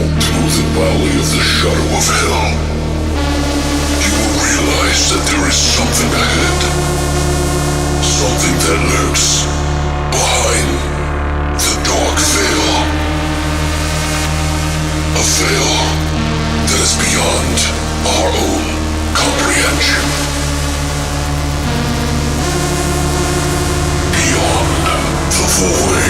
through the valley of the shadow of hell, you will realize that there is something ahead. Something that lurks behind the dark veil. A veil that is beyond our own comprehension. Beyond the void.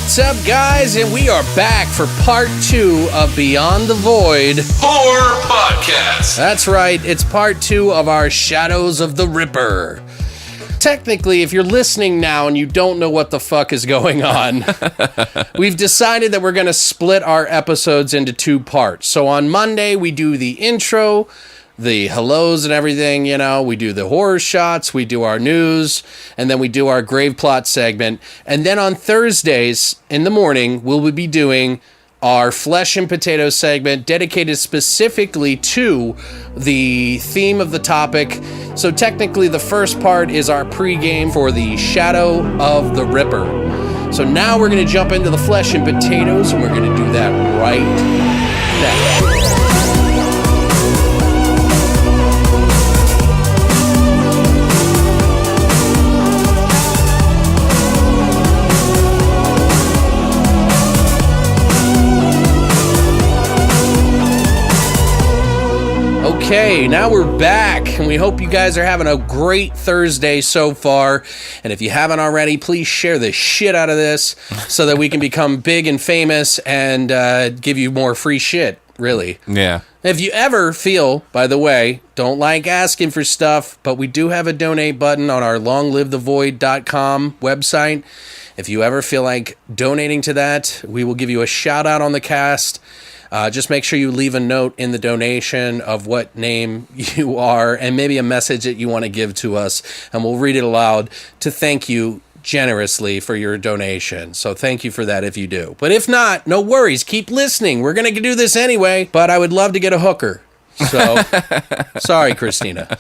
What's up, guys? And we are back for part 2 of Beyond the Void Horror Podcast. That's right, it's part 2 of our Shadows of the Ripper. Technically, if you're listening now and you don't know what the fuck is going on, we've decided that we're going to split our episodes into 2 parts. So on Monday, we do the intro, the hellos and everything, you know, we do the horror shots, we do our news, and then we do our grave plot segment. And then on Thursdays in the morning, we'll be doing our flesh and potato segment dedicated specifically to the theme of the topic. So technically the first part is our pregame for the Shadow of the Ripper. So now we're going to jump into the flesh and potatoes, and we're going to do that right now. Okay, now we're back, and we hope you guys are having a great Thursday so far. And if you haven't already, please share the shit out of this so that we can become big and famous and give you more free shit, really. Yeah. If you ever feel, by the way, don't like asking for stuff, but we do have a donate button on our longlivethevoid.com website. If you ever feel like donating to that, we will give you a shout out on the cast. Just make sure you leave a note in the donation of what name you are and maybe a message that you want to give to us, and we'll read it aloud to thank you generously for your donation. So thank you for that if you do. But if not, no worries. Keep listening. We're going to do this anyway, but I would love to get a hooker. So, sorry, Christina.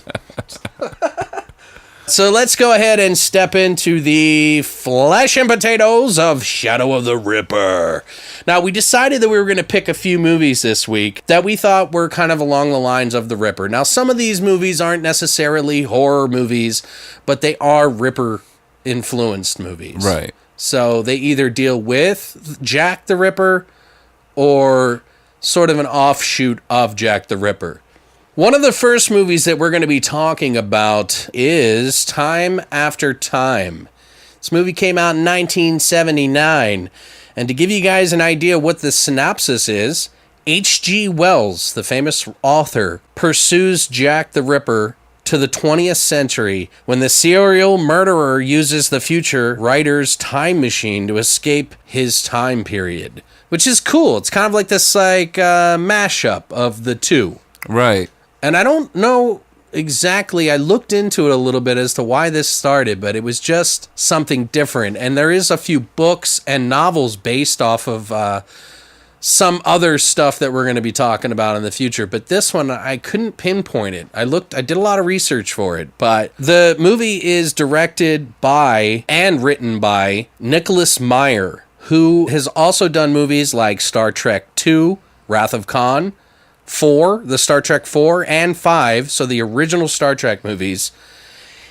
So let's go ahead and step into the flesh and potatoes of Shadow of the Ripper. Now, we decided that we were going to pick a few movies this week that we thought were kind of along the lines of the Ripper. Now, some of these movies aren't necessarily horror movies, but they are Ripper-influenced movies. Right. So they either deal with Jack the Ripper or sort of an offshoot of Jack the Ripper. One of the first movies that we're going to be talking about is Time After Time. This movie came out in 1979. And to give you guys an idea what the synopsis is, H.G. Wells, the famous author, pursues Jack the Ripper to the 20th century when the serial murderer uses the future writer's time machine to escape his time period. Which is cool. It's kind of like this mashup of the two. Right. And I don't know exactly, I looked into it a little bit as to why this started, but it was just something different. And there is a few books and novels based off of some other stuff that we're going to be talking about in the future. But this one, I couldn't pinpoint it. I did a lot of research for it. But the movie is directed by and written by Nicholas Meyer, who has also done movies like Star Trek II, Wrath of Khan, 4, the Star Trek 4, and 5, so the original Star Trek movies.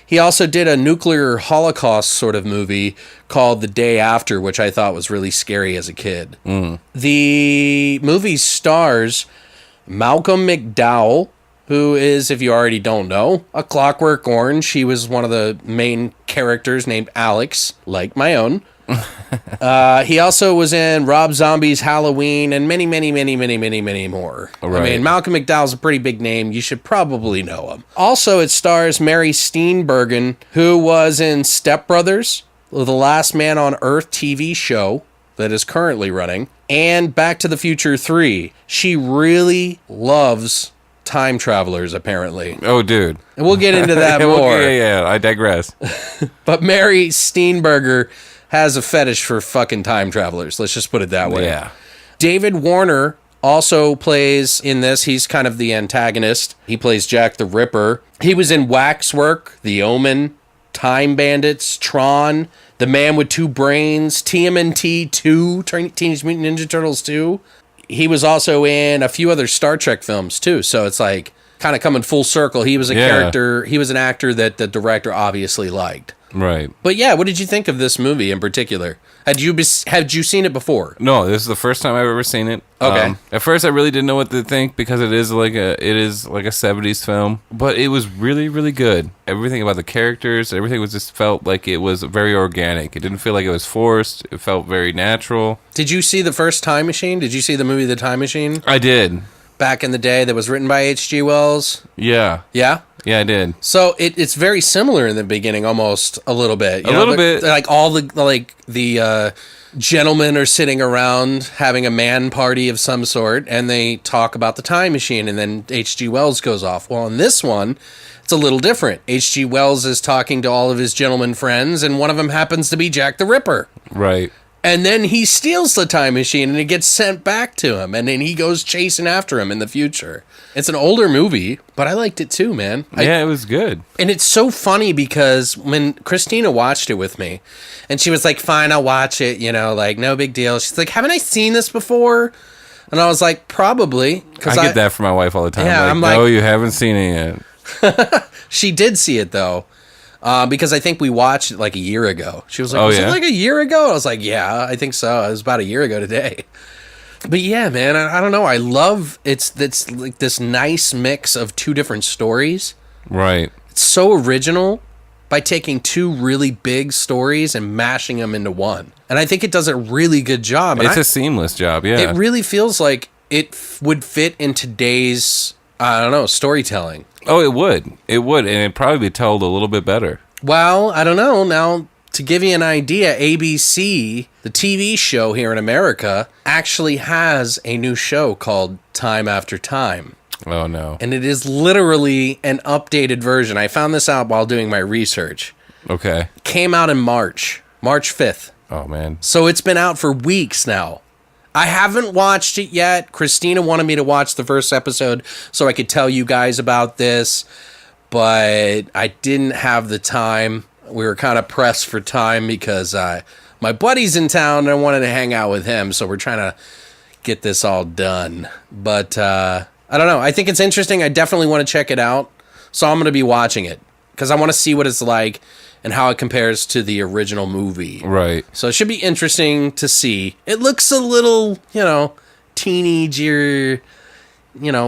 He also did a nuclear holocaust sort of movie called The Day After, which I thought was really scary as a kid. The movie stars Malcolm McDowell, who is, if you already don't know, A Clockwork Orange. He was one of the main characters named Alex, like my own. He also was in Rob Zombie's Halloween and many, many, many, many, many, many more. Right. I mean, Malcolm McDowell's a pretty big name. You should probably know him. Also, it stars Mary Steenburgen, who was in Step Brothers, The Last Man on Earth TV show that is currently running, and Back to the Future 3. She really loves time travelers, apparently. Oh, dude. And we'll get into that more. Yeah, I digress. But Mary Steenburgen has a fetish for fucking time travelers. Let's just put it that way. Yeah. David Warner also plays in this. He's kind of the antagonist. He plays Jack the Ripper. He was in Waxwork, The Omen, Time Bandits, Tron, The Man with Two Brains, TMNT 2, Teenage Mutant Ninja Turtles 2. He was also in a few other Star Trek films, too. So it's like kind of coming full circle. He was a character. He was an actor that the director obviously liked. Right. But yeah, what did you think of this movie in particular? Had you seen it before? No, this is the first time I've ever seen it. Okay. At first, I really didn't know what to think because it is like a 70s film, but it was really, really good. Everything about the characters, everything was just felt like it was very organic. It didn't feel like it was forced. It felt very natural. Did you see the first Time Machine? Did you see the movie The Time Machine? I did. Back in the day, that was written by H.G. Wells. Yeah. Yeah. Yeah, I did. So it's very similar in the beginning, almost a little bit. A little bit. Like all the gentlemen are sitting around having a man party of some sort, and they talk about the time machine, and then H.G. Wells goes off. Well, in this one, it's a little different. H.G. Wells is talking to all of his gentleman friends, and one of them happens to be Jack the Ripper. Right. And then he steals the time machine and it gets sent back to him. And then he goes chasing after him in the future. It's an older movie, but I liked it too, man. Yeah, it was good. And it's so funny because when Christina watched it with me, and she was like, fine, I'll watch it, like, no big deal. She's like, haven't I seen this before? And I was like, probably. I get that from my wife all the time. Yeah, I'm like, no, you haven't seen it yet. She did see it, though. Because I think we watched it like a year ago. She was like, Oh, was yeah? it like a year ago? I was like, yeah, I think so. It was about a year ago today. But yeah, man, I don't know. I love it's like this nice mix of two different stories. Right. It's so original by taking two really big stories and mashing them into one. And I think it does a really good job. And It's a seamless job, yeah. it really feels like it would fit in today's, I don't know, storytelling. Oh, it would. It would, and it'd probably be told a little bit better. Well, I don't know. Now, to give you an idea, ABC, the TV show here in America, actually has a new show called Time After Time. Oh, no. And it is literally an updated version. I found this out while doing my research. Okay. Came out in March 5th. Oh, man. So it's been out for weeks now. I haven't watched it yet. Christina wanted me to watch the first episode so I could tell you guys about this, but I didn't have the time. We were kind of pressed for time because my buddy's in town and I wanted to hang out with him, so we're trying to get this all done. But I don't know. I think it's interesting. I definitely want to check it out, so I'm going to be watching it because I want to see what it's like and how it compares to the original movie. Right. So it should be interesting to see. It looks a little, teenager,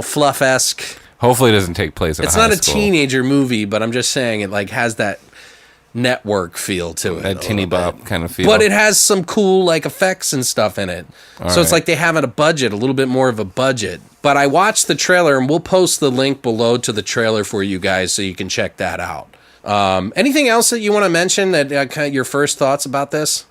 fluff-esque. Hopefully it doesn't take place in It's high not a school. teenager movie, but I'm just saying it like has that network feel to it. That teeny bop kind of feel. But it has some cool like effects and stuff in it. So it's like they have a little bit more of a budget. But I watched the trailer, and we'll post the link below to the trailer for you guys so you can check that out. Anything else that you want to mention that kind of your first thoughts about this?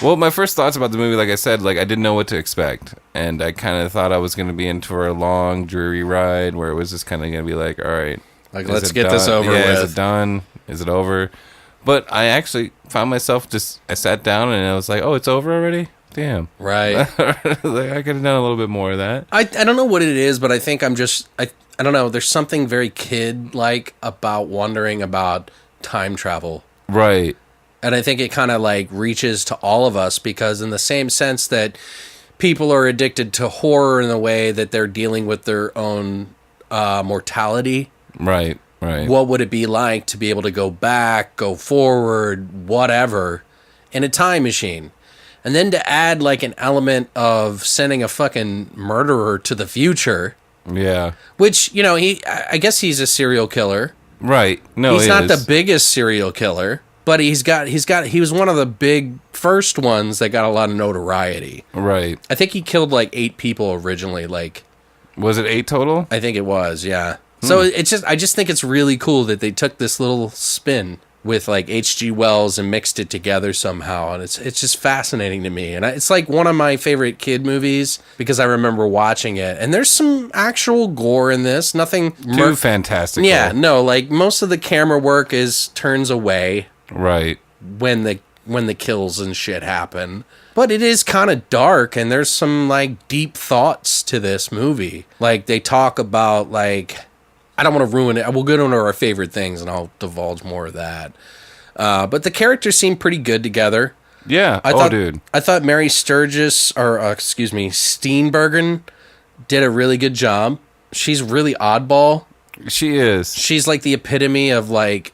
Well, my first thoughts about the movie, like I said, I didn't know what to expect. And I kind of thought I was going to be in for a long, dreary ride where it was just kind of going to be like, all right. Like, let's get this over with. Is it done? Is it over? But I actually found myself I sat down and I was like, oh, it's over already? Damn. Right. I could have done a little bit more of that. I don't know what it is, but I think I'm just... I don't know. There's something very kid-like about wondering about time travel. Right. And I think it kind of reaches to all of us because in the same sense that people are addicted to horror in the way that they're dealing with their own mortality. Right. What would it be like to be able to go back, go forward, whatever, in a time machine? And then to add an element of sending a fucking murderer to the future. Yeah. Which, I guess he's a serial killer. Right. No, he's not the biggest serial killer, but he was one of the big first ones that got a lot of notoriety. Right. I think he killed like 8 people originally. Like, Was it 8 total? I think it was, yeah. So I just think it's really cool that they took this little spin with like H.G. Wells and mixed it together somehow, and it's just fascinating to me. And it's like one of my favorite kid movies because I remember watching it. And there's some actual gore in this, nothing Too fantastic. Yeah, no, like most of the camera work is turns away Right. when the kills and shit happen. But it is kind of dark, and there's some like deep thoughts to this movie. Like they talk about like, I don't want to ruin it. We'll go into our favorite things, and I'll divulge more of that. But the characters seem pretty good together. Yeah. Dude. I thought Mary Sturgis, or Steenburgen, did a really good job. She's really oddball. She is. She's like the epitome of like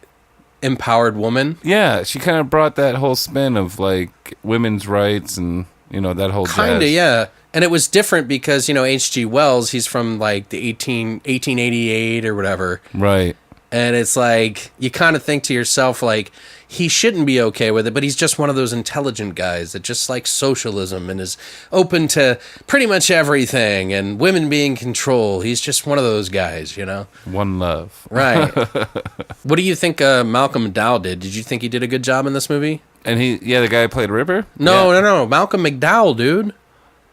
empowered woman. Yeah, she kind of brought that whole spin of like women's rights and that whole Kind of, jazz. yeah. And it was different because, H.G. Wells, he's from like the 1888 or whatever. Right. And it's like, you kind of think to yourself, like, he shouldn't be okay with it, but he's just one of those intelligent guys that just likes socialism and is open to pretty much everything and women being in control. He's just one of those guys, One love. Right. What do you think Malcolm McDowell did? Did you think he did a good job in this movie? And the guy who played Ripper? No. Malcolm McDowell, dude.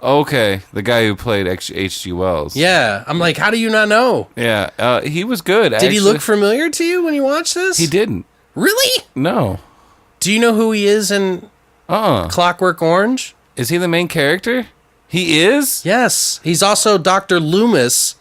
Okay, the guy who played H.G. Wells. Yeah, I'm like, how do you not know? Yeah, he was good. Did he look familiar to you when you watched this? He didn't. Really? No. Do you know who he is in Clockwork Orange? Is he the main character? He is? Yes. He's also Dr. Loomis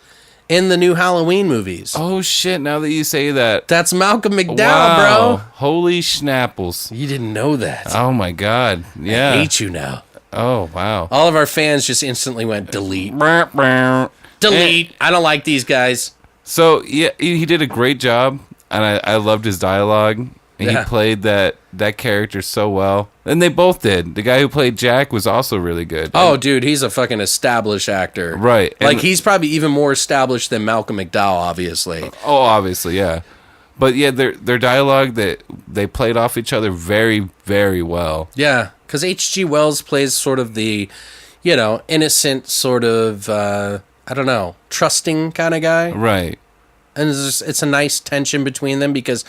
in the new Halloween movies. Oh, shit, now that you say that. That's Malcolm McDowell, Wow. bro. Holy schnapples. You didn't know that. Oh, my God. Yeah. I hate you now. Oh, wow. All of our fans just instantly went, delete. Delete. Delete. I don't like these guys. So, yeah, he did a great job, and I loved his dialogue. And he played that character so well. And they both did. The guy who played Jack was also really good. Oh, dude, he's a fucking established actor. Right. Like, he's probably even more established than Malcolm McDowell, obviously. Oh, obviously, yeah. But, yeah, their dialogue, that they played off each other very, very well. Yeah, because H.G. Wells plays sort of the, innocent sort of, trusting kind of guy. Right. And it's a nice tension between them because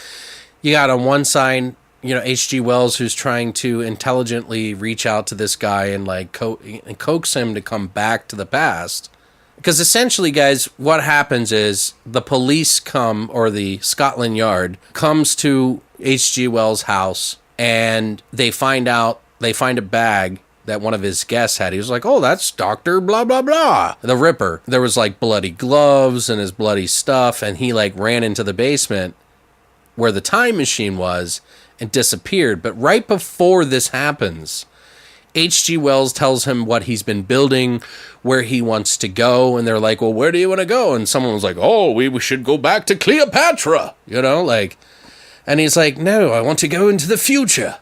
you got on one side, H.G. Wells, who's trying to intelligently reach out to this guy and like coax him to come back to the past. Because essentially, guys, what happens is the police come, or the Scotland Yard comes to H.G. Wells' house, and they find a bag that one of his guests had. He was like, oh, that's Dr. blah, blah, blah, the Ripper. There was like bloody gloves and his bloody stuff, and he like ran into the basement where the time machine was and disappeared. But right before this happens, H.G. Wells tells him what he's been building, where he wants to go, and they're like, well, where do you want to go? And someone was like, oh, we should go back to Cleopatra, and he's like, no, I want to go into the future.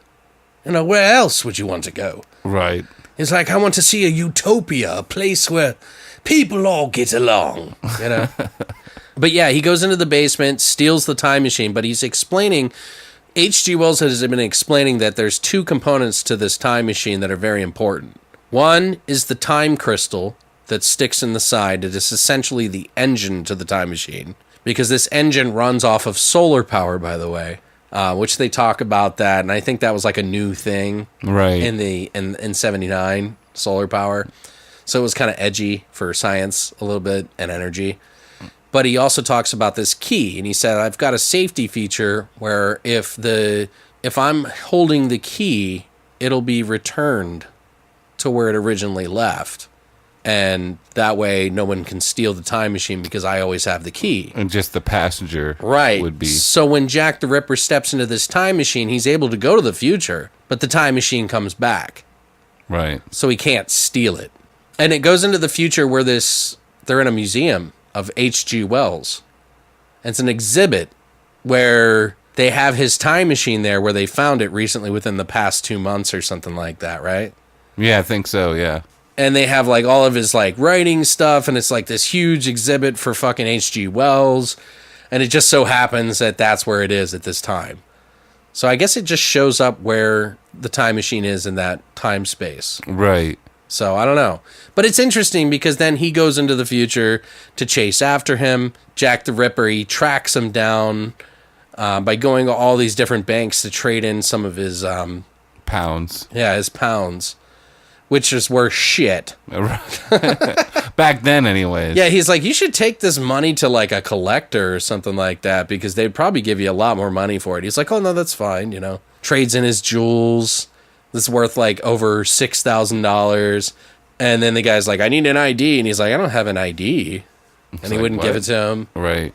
Where else would you want to go? Right. He's like, I want to see a utopia, a place where people all get along, But yeah, he goes into the basement, steals the time machine, but he's explaining, H.G. Wells has been explaining that there's 2 components to this time machine that are very important. One is the time crystal that sticks in the side. It is essentially the engine to the time machine, because this engine runs off of solar power, by the way. Which they talk about that, and I think that was like a new thing, right, in 79, solar power. So it was kind of edgy for science a little bit, and energy. But he also talks about this key, and he said, I've got a safety feature where if I'm holding the key, it'll be returned to where it originally left. And that way no one can steal the time machine because I always have the key. And just the passenger would be. So when Jack the Ripper steps into this time machine, he's able to go to the future, but the time machine comes back. Right. So he can't steal it. And it goes into the future where they're in a museum of H.G. Wells. It's an exhibit where they have his time machine there, where they found it recently within the past 2 months or something like that, right? Yeah, I think so, yeah. And they have like all of his like writing stuff, and it's like this huge exhibit for fucking H.G. Wells. And it just so happens that that's where it is at this time. So I guess it just shows up where the time machine is in that time space. Right. So I don't know. But it's interesting because then he goes into the future to chase after him. Jack the Ripper, he tracks him down by going to all these different banks to trade in some of his... pounds. Yeah, his pounds. Which is worth shit. Back then, anyways. Yeah, he's like, you should take this money to like a collector or something like that because they'd probably give you a lot more money for it. He's like, oh, no, that's fine, you know. Trades in his jewels. This is worth like over $6,000. And then the guy's like, I need an ID. And he's like, I don't have an ID. And he like, wouldn't give it to him. Right.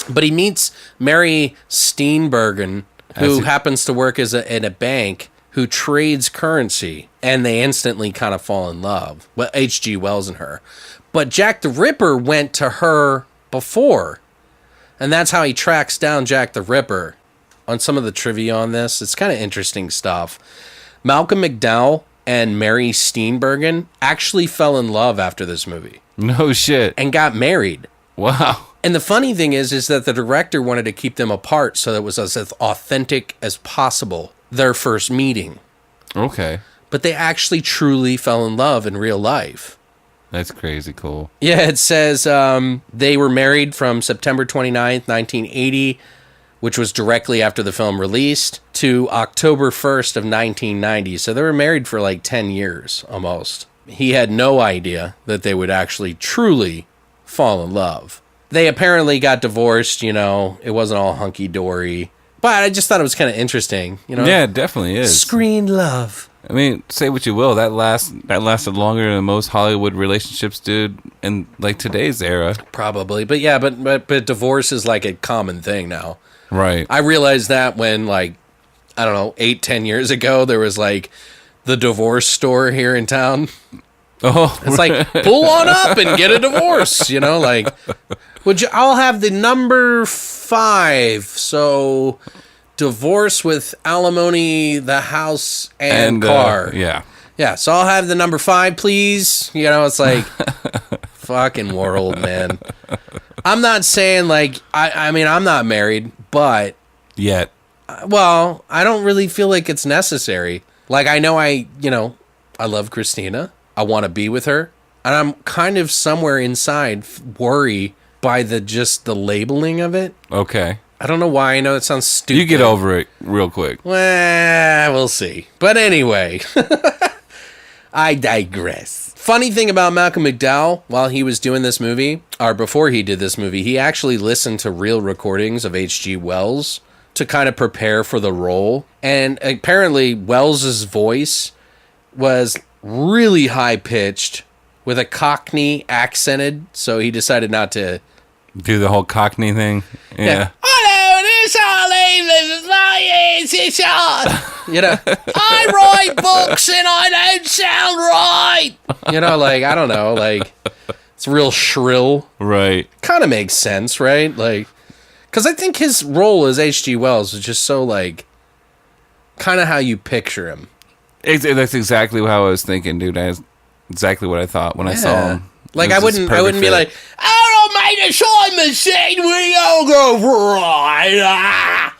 But he meets Mary Steenburgen, who happens to work in a bank, who trades currency. And they instantly kind of fall in love. Well, H.G. Wells and her. But Jack the Ripper went to her before. And that's how he tracks down Jack the Ripper. On some of the trivia on this, it's kind of interesting stuff. Malcolm McDowell and Mary Steenburgen actually fell in love after this movie. No shit. And got married. Wow. And the funny thing is that the director wanted to keep them apart so that it was as authentic as possible, their first meeting. Okay. But they actually truly fell in love in real life. That's crazy cool. Yeah, it says they were married from September 29th, 1980, which was directly after the film released, to October 1st of 1990. So they were married for like 10 years almost. He had no idea that they would actually truly fall in love. They apparently got divorced, you know, it wasn't all hunky-dory. But I just thought it was kind of interesting, you know? Yeah, it definitely is. Screen love. I mean, say what you will, that lasted longer than most Hollywood relationships did in like today's era. Probably. But yeah, but divorce is like a common thing now. Right. I realized that when, like, I don't know, 10 years ago, there was, like, the divorce store here in town. Oh, it's like, pull on up and get a divorce, you know? Like, I'll have the number 5. So, divorce with alimony, the house, and car. Yeah. Yeah, so I'll have the number 5, please. You know, it's like, fucking world, man. I'm not saying, like, I mean, I'm not married, but... Yet. Well, I don't really feel like it's necessary. Like, I know I love Christina. I want to be with her. And I'm kind of somewhere inside worry by the labeling of it. Okay. I don't know why. I know it sounds stupid. You get over it real quick. Well, we'll see. But anyway, I digress. Funny thing about Malcolm McDowell, while he was doing this movie, or before he did this movie, he actually listened to real recordings of H.G. Wells to kind of prepare for the role. And apparently Wells's voice was really high-pitched with a Cockney accented, so he decided not to... Do the whole Cockney thing? Yeah. Hello, this is Charlie. You know, I write books and I don't sound right. You know, like, I don't know, like, it's real shrill. Right. Kind of makes sense, right? Like, because I think his role as H.G. Wells is just so, like, kind of how you picture him. That's exactly how I was thinking, dude. That's exactly what I thought when I saw him. Like, I wouldn't be like, I'll make a time machine, we all go right.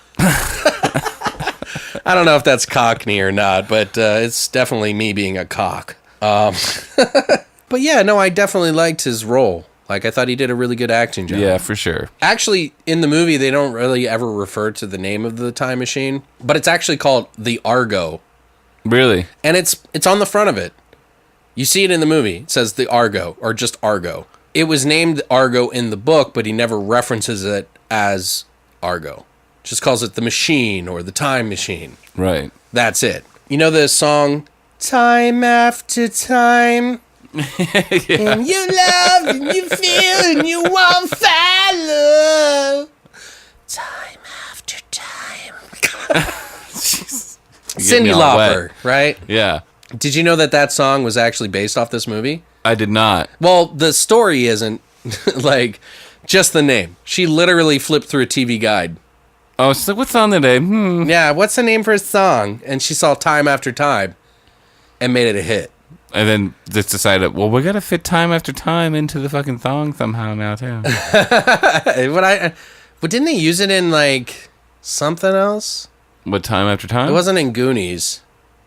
I don't know if that's Cockney or not, but it's definitely me being a cock. But yeah, no, I definitely liked his role. Like, I thought he did a really good acting job. Yeah, for sure. Actually, in the movie, they don't really ever refer to the name of the time machine, but it's actually called the Argo. Really? And it's on the front of it. You see it in the movie. It says the Argo, or just Argo. It was named Argo in the book, but he never references it as Argo. Just calls it the machine or the time machine. Right. That's it. You know the song, Time After Time? Yeah. And you love, and you feel, and you won't follow. Time after time. Cyndi Lauper, right? Yeah. Did you know that song was actually based off this movie? I did not. Well, the story isn't, like, just the name. She literally flipped through a TV guide. Oh, so what's on today? Yeah, what's the name for a song? And she saw Time After Time and made it a hit. And then just decided, well, we got to fit Time After Time into the fucking thong somehow now, too. But didn't they use it in, like, something else? What, Time After Time? It wasn't in Goonies.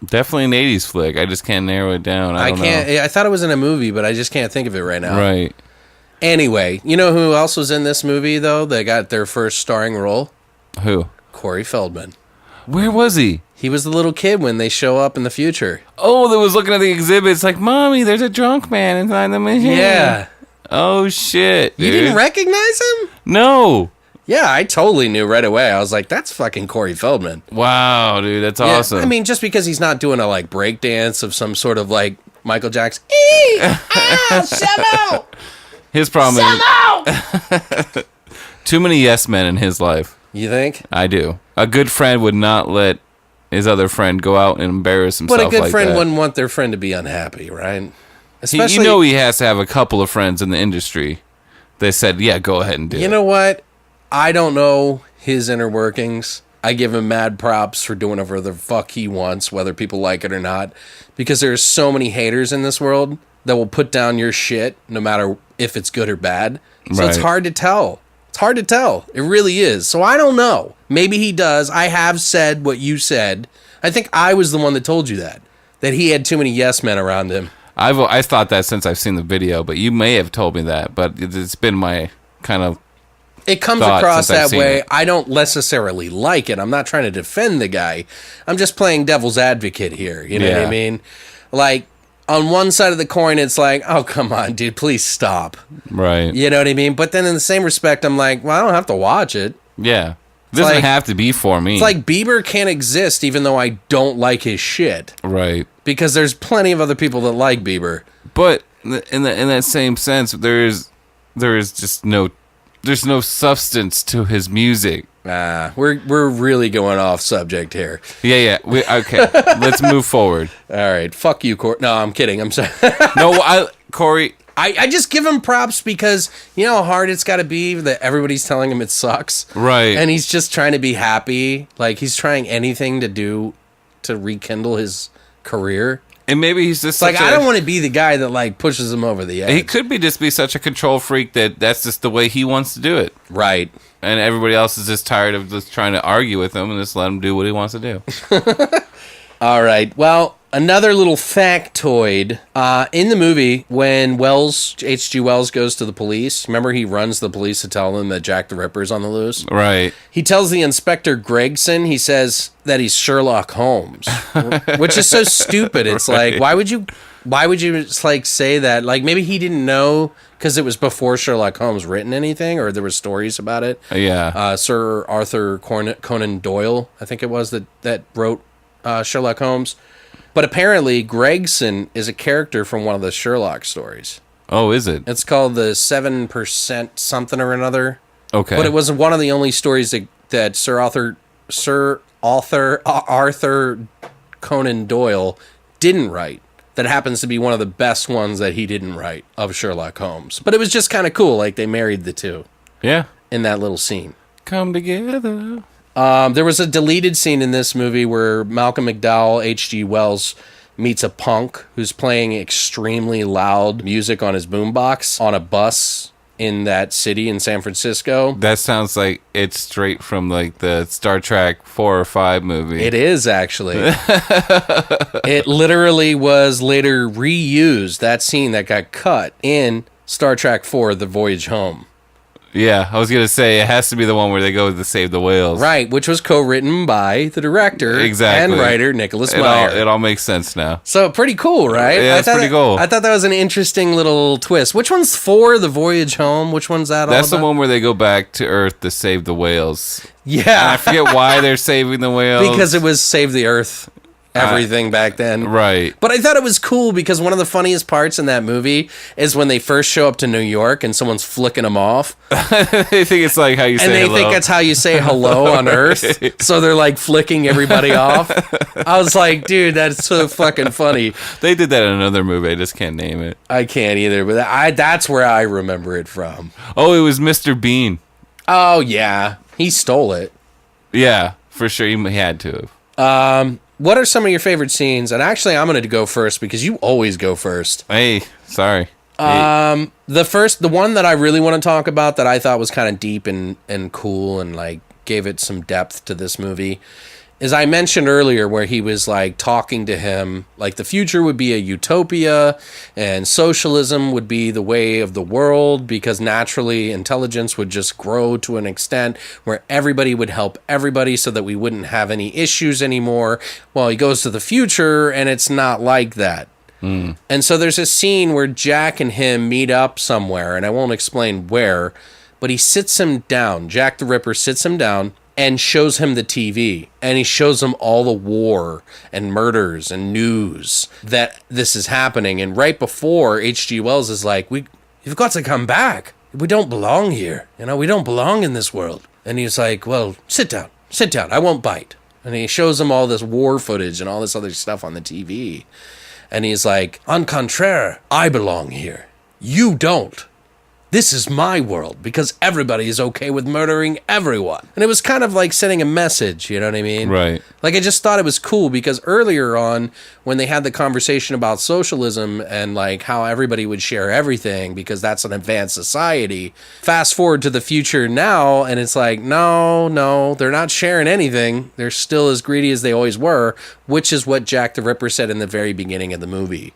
Definitely an 80s flick. I just can't narrow it down. I can't. I thought it was in a movie, but I just can't think of it right now. Right. Anyway, you know who else was in this movie, though? They got their first starring role? Who? Corey Feldman. Where was he? He was the little kid when they show up in the future. Oh, that was looking at the exhibits like, Mommy, there's a drunk man inside the machine. Yeah. Oh, shit, dude. You didn't recognize him? No. Yeah, I totally knew right away. I was like, that's fucking Corey Feldman. Wow, dude, that's Yeah, awesome. I mean, just because he's not doing a, like, break dance of some sort of, like, Michael Jackson. Samo! His problem Samo! is too many yes men in his life. You think? I do. A good friend would not let his other friend go out and embarrass himself But a good like friend that. wouldn't want their friend to be unhappy, right? You know he has to have a couple of friends in the industry that said, yeah, go ahead and do it. You know what? I don't know his inner workings. I give him mad props for doing whatever the fuck he wants, whether people like it or not. Because there's so many haters in this world that will put down your shit no matter if it's good or bad. So it's Right. hard to tell. It's hard to tell. It really is. So I don't know. Maybe he does. I have said what you said. I think I was the one that told you that he had too many yes men around him. I've thought that since I've seen the video, but you may have told me that. But it's been my kind of It comes thought across since I've that seen way. it. I don't necessarily like it. I'm not trying to defend the guy. I'm just playing devil's advocate here. You know what I Yeah. mean? Like, on one side of the coin, it's like, oh, come on, dude, please stop. right. You know what I mean? But then in the same respect, I'm like, well, I don't have to watch it. Yeah. It doesn't like- have to be for me. It's like Bieber can't exist even though I don't like his shit. right. Because there's plenty of other people that like Bieber. But in that same sense, there is just there's no substance to his music. We're really going off subject here. Yeah. Okay. Let's move forward. All right. Fuck you, Corey. No, I'm kidding. I'm sorry. No, Corey. I just give him props because you know how hard it's got to be that everybody's telling him it sucks. Right. And he's just trying to be happy. Like he's trying anything to rekindle his career. And maybe he's just It's like, I don't want to be the guy that like pushes him over the edge. He could just be such a control freak that's just the way he wants to do it. Right. And everybody else is just tired of just trying to argue with him and just let him do what he wants to do. All right. Well, another little factoid. In the movie, when H.G. Wells goes to the police, remember he runs the police to tell them that Jack the Ripper's on the loose? Right. He tells the Inspector Gregson, he says that he's Sherlock Holmes, which is so stupid. It's like, why would you just like say that? Like maybe he didn't know because it was before Sherlock Holmes written anything or there were stories about it. Yeah. Sir Arthur Conan Doyle, I think it was that wrote Sherlock Holmes. But apparently Gregson is a character from one of the Sherlock stories. Oh, is it? It's called the 7% something or another. Okay. But it was one of the only stories that Sir Arthur Conan Doyle didn't write. That happens to be one of the best ones that he didn't write of Sherlock Holmes. But it was just kind of cool, like they married the two Yeah. in that little scene. Come together. There was a deleted scene in this movie where Malcolm McDowell, H.G. Wells, meets a punk who's playing extremely loud music on his boombox on a bus in that city in San Francisco. That sounds like it's straight from like the Star Trek 4 or 5 movie. It is actually. It literally was later reused, that scene that got cut in Star Trek 4, The Voyage Home. Yeah, I was going to say it has to be the one where they go to save the whales. Right, which was co-written by the director Exactly. and writer Nicholas It Meyer. all makes sense now. So pretty cool, right? Yeah, it's pretty cool. I thought that was an interesting little twist. Which one's 4, The Voyage Home? Which one's that all That's the about? one where they go back to Earth to save the whales. And I Yeah, forget why they're saving the whales. because it was Save the Earth, everything back then. Right. But I thought it was cool because one of the funniest parts in that movie is when they first show up to New York and someone's flicking them off. They think it's like how you say And they hello. think that's how you say hello on Earth. So they're like flicking everybody off. I was like, dude, that's so fucking funny. They did that in another movie. I just can't name it. I can't either, but that's where I remember it from. Oh, it was Mr. Bean. Oh, yeah. He stole it. Yeah, for sure. He had to have. What are some of your favorite scenes? And actually, I'm going to go first because you always go first. Hey, sorry. The one that I really want to talk about that I thought was kind of deep and cool and like gave it some depth to this movie as I mentioned earlier, where he was like talking to him, like the future would be a utopia and socialism would be the way of the world because naturally intelligence would just grow to an extent where everybody would help everybody so that we wouldn't have any issues anymore. Well, he goes to the future and it's not like that. And so there's a scene where Jack and him meet up somewhere, and I won't explain where, but he sits him down. Jack the Ripper sits him down and shows him the TV. And he shows him all the war and murders and news that this is happening. And right before, H.G. Wells is like, you've got to come back. We don't belong here. You know, we don't belong in this world. And he's like, well, sit down. I won't bite. And he shows him all this war footage and all this other stuff on the TV. And he's like, en contraire, I belong here. You don't. This is my world because everybody is okay with murdering everyone. And it was kind of like sending a message, you know what I mean? Right. Like I just thought it was cool because earlier on when they had the conversation about socialism and like how everybody would share everything because that's an advanced society, fast forward to the future now and it's like, no, they're not sharing anything. They're still as greedy as they always were, which is what Jack the Ripper said in the very beginning of the movie.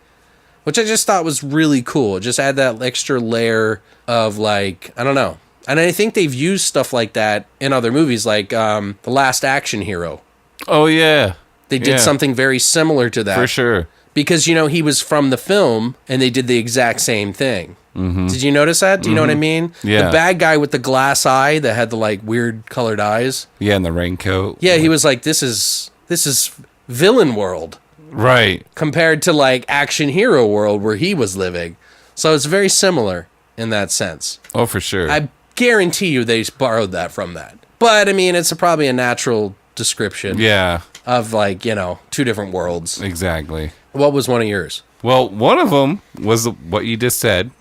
Which I just thought was really cool. Just add that extra layer of like, I don't know. And I think they've used stuff like that in other movies, like The Last Action Hero. Oh, yeah. They did something very similar to that. For sure. Because, you know, he was from the film and they did the exact same thing. Mm-hmm. Did you notice that? Do you know what I mean? Yeah. The bad guy with the glass eye that had the like weird colored eyes. Yeah, and the raincoat. Yeah, he was like, this is villain world. Right. Compared to like action hero world where he was living. So it's very similar in that sense. Oh, for sure. I guarantee you they borrowed that from that. But I mean, it's probably a natural description of like, you know, two different worlds. Exactly. What was one of yours? Well, one of them was what you just said.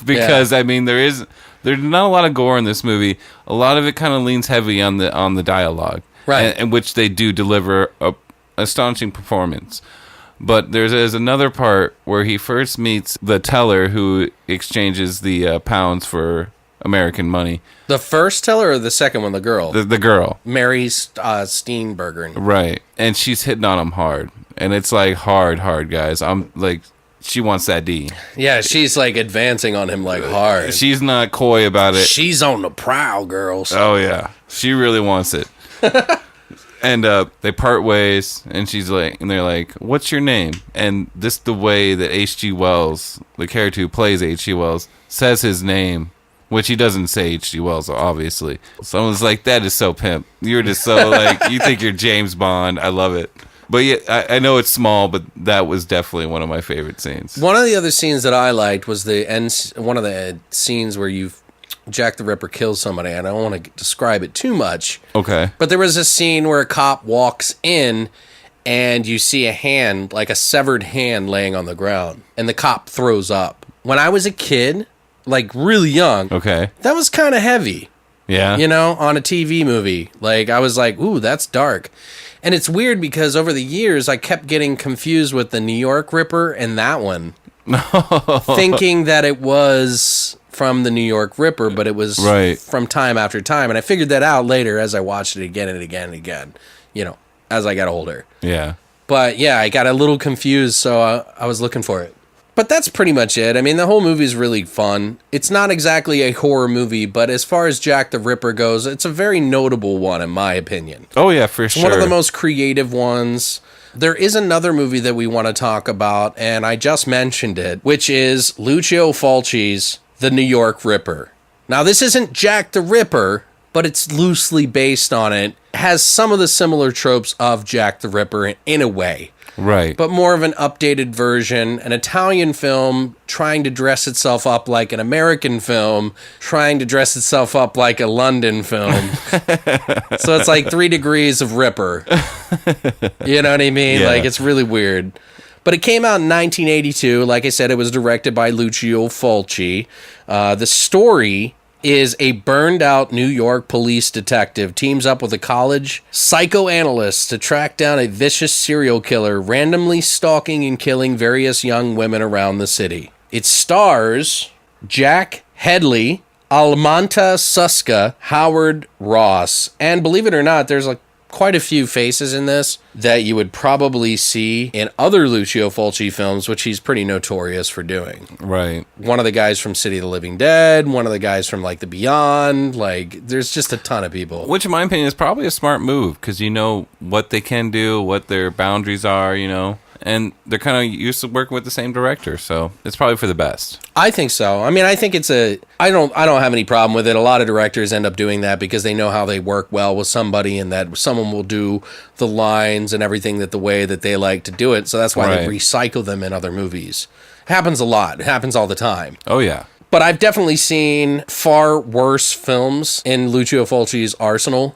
Because I mean, there's not a lot of gore in this movie. A lot of it kind of leans heavy on the dialogue. Right. And which they do deliver a astonishing performance. But there's another part where he first meets the teller who exchanges the pounds for American money. The first teller or the second one, the girl? The girl. Mary Steenburgen. Right. And she's hitting on him hard. And it's like hard, guys. I'm like, she wants that D. Yeah, she's like advancing on him like hard. She's not coy about it. She's on the prowl, girls. Oh, yeah. She really wants it. And they part ways, and they're like, "What's your name?" And this the way that H.G. Wells, the character who plays H.G. Wells, says his name, which he doesn't say H.G. Wells, obviously. Someone's like, "That is so pimp. You're just so like, you think you're James Bond." I love it. But yeah, I know it's small, but that was definitely one of my favorite scenes. One of the other scenes that I liked was the end. One of the scenes where Jack the Ripper kills somebody, and I don't want to describe it too much. Okay. But there was a scene where a cop walks in, and you see a hand, like a severed hand, laying on the ground, and the cop throws up. When I was a kid, like really young, okay, that was kind of heavy. Yeah. You know, on a TV movie. Like, I was like, ooh, that's dark. And it's weird because over the years, I kept getting confused with the New York Ripper and that one. Thinking that it was from the New York Ripper, but it was from time after time. And I figured that out later as I watched it again and again and again, you know, as I got older. Yeah. But yeah, I got a little confused, so I was looking for it. But that's pretty much it. I mean, the whole movie is really fun. It's not exactly a horror movie, but as far as Jack the Ripper goes, it's a very notable one, in my opinion. Oh, yeah, for sure. One of the most creative ones. There is another movie that we want to talk about, and I just mentioned it, which is Lucio Fulci's The New York Ripper. Now, this isn't Jack the Ripper, but it's loosely based on it. It has some of the similar tropes of Jack the Ripper in a way. Right. But more of an updated version, an Italian film trying to dress itself up like an American film, trying to dress itself up like a London film. So it's like 3 degrees of Ripper. You know what I mean? Yeah. Like, it's really weird. But it came out in 1982. Like I said, it was directed by Lucio Fulci. The story is a burned-out New York police detective teams up with a college psychoanalyst to track down a vicious serial killer randomly stalking and killing various young women around the city. It stars Jack Headley, Almanta Suska, Howard Ross, and believe it or not, there's a quite a few faces in this that you would probably see in other Lucio Fulci films, which he's pretty notorious for doing. Right. One of the guys from City of the Living Dead, one of the guys from like The Beyond, like there's just a ton of people. Which, in my opinion, is probably a smart move because you know what they can do, what their boundaries are, you know, and they're kind of used to working with the same director, so it's probably for the best. I think so. I mean, I think I don't have any problem with it. A lot of directors end up doing that because they know how they work well with somebody and that someone will do the lines and everything that the way that they like to do it. So that's why they recycle them in other movies. It happens a lot. It happens all the time. Oh, yeah. But I've definitely seen far worse films in Lucio Fulci's arsenal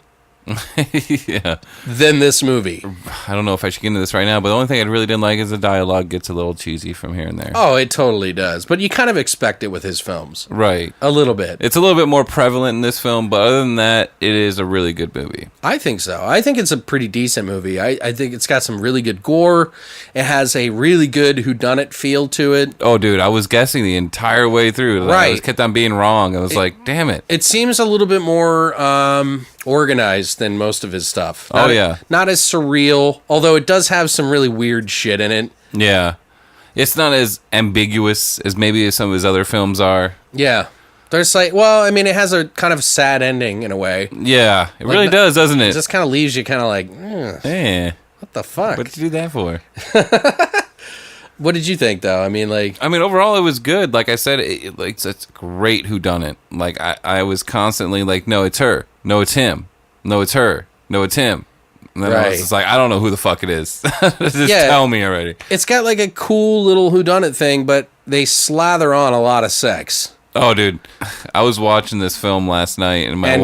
yeah. than this movie. I don't know if I should get into this right now, but the only thing I really didn't like is the dialogue gets a little cheesy from here and there. Oh, it totally does. But you kind of expect it with his films. Right. A little bit. It's a little bit more prevalent in this film, but other than that, it is a really good movie. I think so. I think it's a pretty decent movie. I think it's got some really good gore. It has a really good whodunit feel to it. Oh, dude, I was guessing the entire way through. Right. I just kept on being wrong. I was like, damn it. It seems a little bit more organized than most of his stuff. Not as surreal, although it does have some really weird shit in it. Yeah. It's not as ambiguous as maybe some of his other films are. Yeah. There's like, well, I mean, it has a kind of sad ending in a way. Yeah, it really does, doesn't it? It just kind of leaves you kind of like, what the fuck? What did you do that for? What did you think, though? I mean, overall, it was good. Like I said, it's great whodunit. Like, I was constantly like, no, it's her. No, it's him. No, it's her. No, it's him. And then I was just like, I don't know who the fuck it is. Just tell me already. It's got like a cool little whodunit thing, but they slather on a lot of sex. Oh, dude. I was watching this film last night, and my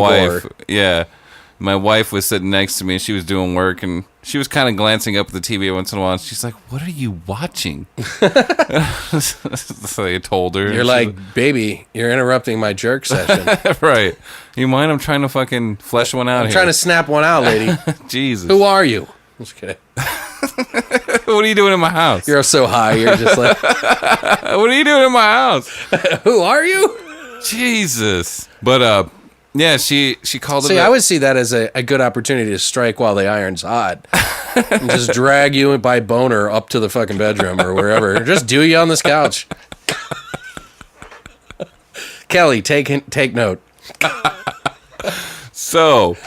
wife was sitting next to me, and she was doing work, and she was kind of glancing up at the TV once in a while, and she's like, what are you watching? So I told her. You're like, baby, you're interrupting my jerk session. Right. You mind? I'm trying to fucking flesh one out I'm trying to snap one out, lady. Jesus. Who are you? I'm just kidding. What are you doing in my house? You're so high, you're just like... What are you doing in my house? Who are you? Jesus. But, yeah, she called it. See, I would see that as a good opportunity to strike while the iron's hot. And just drag you by boner up to the fucking bedroom or wherever. Just do you on this couch. Kelly, take note. So,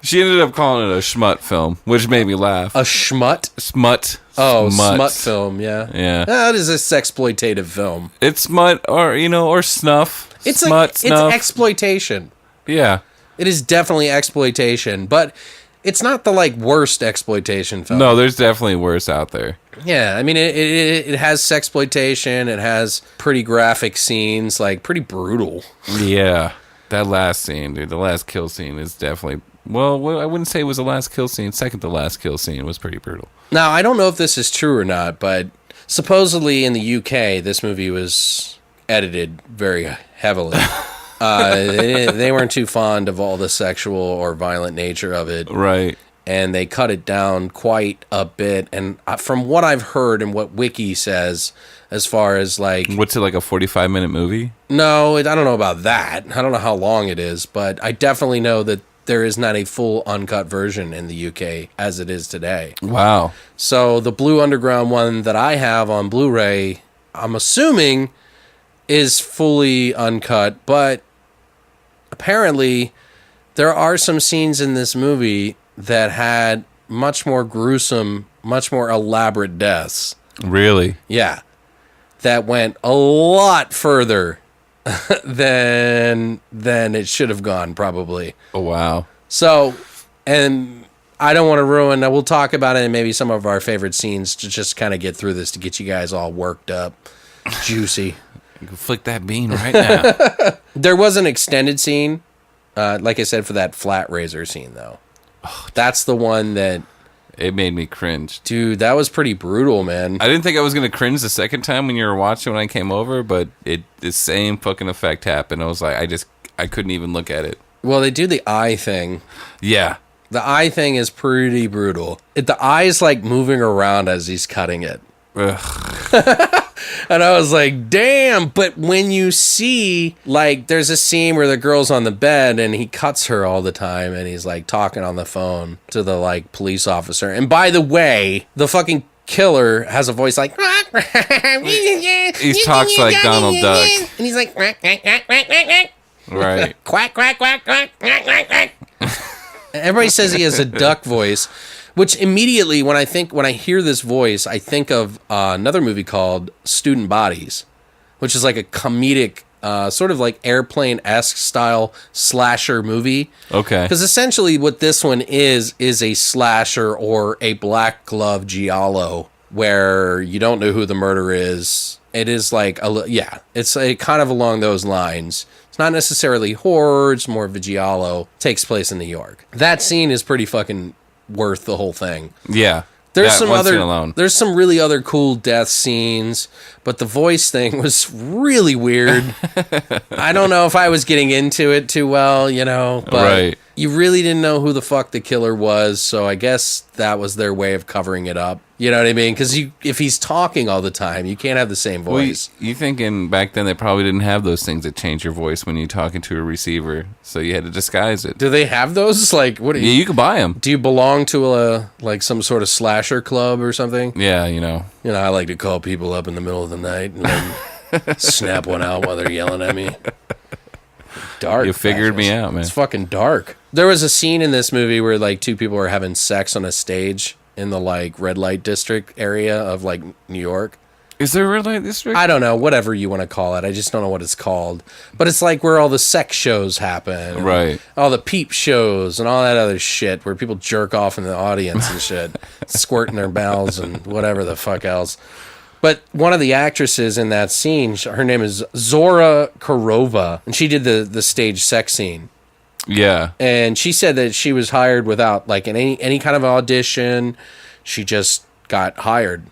she ended up calling it a schmut film, which made me laugh. A schmut? Smut. Oh, smut film, yeah. Yeah. That is a sexploitative film. It's smut or snuff. It's snuff. It's exploitation. Yeah. It is definitely exploitation, but it's not the worst exploitation film. No, there's definitely worse out there. Yeah, I mean it has sexploitation, it has pretty graphic scenes, pretty brutal. Yeah. That last scene, dude, the last kill scene is definitely, well, I wouldn't say it was the last kill scene. Second to last kill scene was pretty brutal. Now, I don't know if this is true or not, but supposedly in the UK, this movie was edited very heavily. They weren't too fond of all the sexual or violent nature of it. Right. And they cut it down quite a bit. And from what I've heard and what Wiki says, as far as what's it, a 45-minute movie? No, I don't know about that. I don't know how long it is, but I definitely know that there is not a full uncut version in the UK as it is today. Wow. So the Blue Underground one that I have on Blu-ray, I'm assuming is fully uncut, but apparently there are some scenes in this movie that had much more gruesome, much more elaborate deaths. Really? Yeah. That went a lot further than it should have gone, probably. Oh, wow. So, and I don't want to ruin, we'll talk about it in maybe some of our favorite scenes to just kind of get through this to get you guys all worked up, juicy. You can flick that bean right now. There was an extended scene, like I said, for that flat razor scene, though. Oh, that's the one that... It made me cringe. Dude, that was pretty brutal, man. I didn't think I was going to cringe the second time when you were watching when I came over, but the same fucking effect happened. I was like, I couldn't even look at it. Well, they do the eye thing. Yeah. The eye thing is pretty brutal. The eye's moving around as he's cutting it. Ugh. And I was like, damn. But when you see, like, there's a scene where the girl's on the bed and he cuts her all the time and he's like talking on the phone to the like police officer. And by the way, the fucking killer has a voice like He talks like Donald Duck. And he's like Right. quack, quack, quack, quack, quack, quack, quack. Everybody says he has a duck voice, which immediately when I hear this voice, I think of another movie called Student Bodies, which is like a comedic, sort of like Airplane-esque style slasher movie. Okay. Because essentially what this one is a slasher or a black glove giallo where you don't know who the murderer is. It is like, it's a kind of along those lines. It's not necessarily horror, it's more of a giallo. Takes place in New York. That scene is pretty fucking worth the whole thing. Yeah. There's There's some really other cool death scenes, but the voice thing was really weird. I don't know if I was getting into it too well, but right. You really didn't know who the fuck the killer was, so I guess that was their way of covering it up. You know what I mean? Because if he's talking all the time, you can't have the same voice. Well, you thinking back then they probably didn't have those things that change your voice when you're talking to a receiver, so you had to disguise it. Do they have those? Like, what? Yeah, you could buy them. Do you belong to some sort of slasher club or something? Yeah, I like to call people up in the middle of the night and then snap one out while they're yelling at me. Dark. You figured me out, man. It's fucking dark. There was a scene in this movie where like two people were having sex on a stage in the like red light district area of like New York. Is there a red light district? I don't know, whatever you want to call it. I just don't know what it's called. But it's like where all the sex shows happen. Right. All the peep shows and all that other shit where people jerk off in the audience and shit. Squirting their mouths and whatever the fuck else. But one of the actresses in that scene, her name is Zora Korova, and she did the stage sex scene. Yeah. And she said that she was hired without like any kind of audition. She just got hired.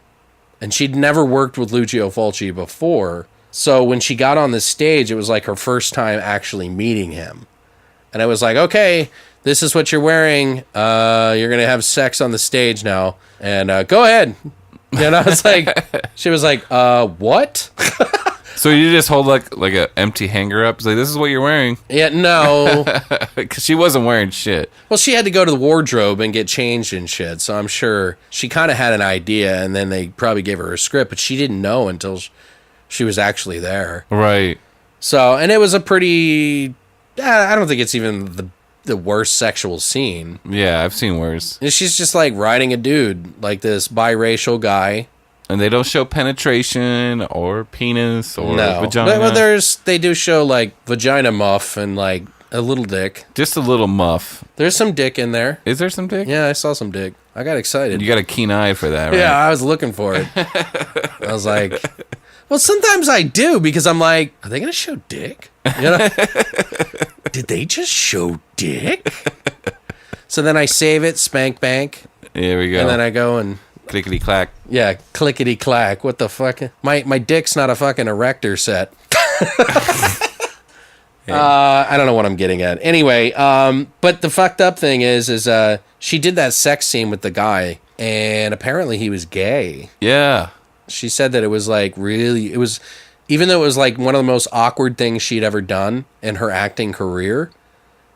And she'd never worked with Lucio Fulci before. So when she got on the stage, it was like her first time actually meeting him. And I was like, okay, this is what you're wearing. You're going to have sex on the stage now. And go ahead. It's like, she was like, what? So you just hold like an empty hanger up? It's like, this is what you're wearing. Yeah, no. Because she wasn't wearing shit. Well, she had to go to the wardrobe and get changed and shit. So I'm sure she kind of had an idea, and then they probably gave her a script, but she didn't know until she was actually there. Right. So, and it was a pretty, I don't think it's even the worst sexual scene. Yeah, I've seen worse. And she's just like riding a dude, like this biracial guy. And they don't show penetration or penis or vagina. Well, they do show like vagina muff and like a little dick. Just a little muff. There's some dick in there. Is there some dick? Yeah, I saw some dick. I got excited. You got a keen eye for that, right? Yeah, I was looking for it. I was like, well, sometimes I do because I'm like, are they going to show dick? Did they just show dick? So then I save it, spank bank. Here we go. And then I go and clickety clack. Yeah, clickety clack. What the fuck? My dick's not a fucking erector set. I don't know what I'm getting at. Anyway, but the fucked up thing is she did that sex scene with the guy, and apparently he was gay. Yeah. She said that it was like really, even though it was like one of the most awkward things she'd ever done in her acting career,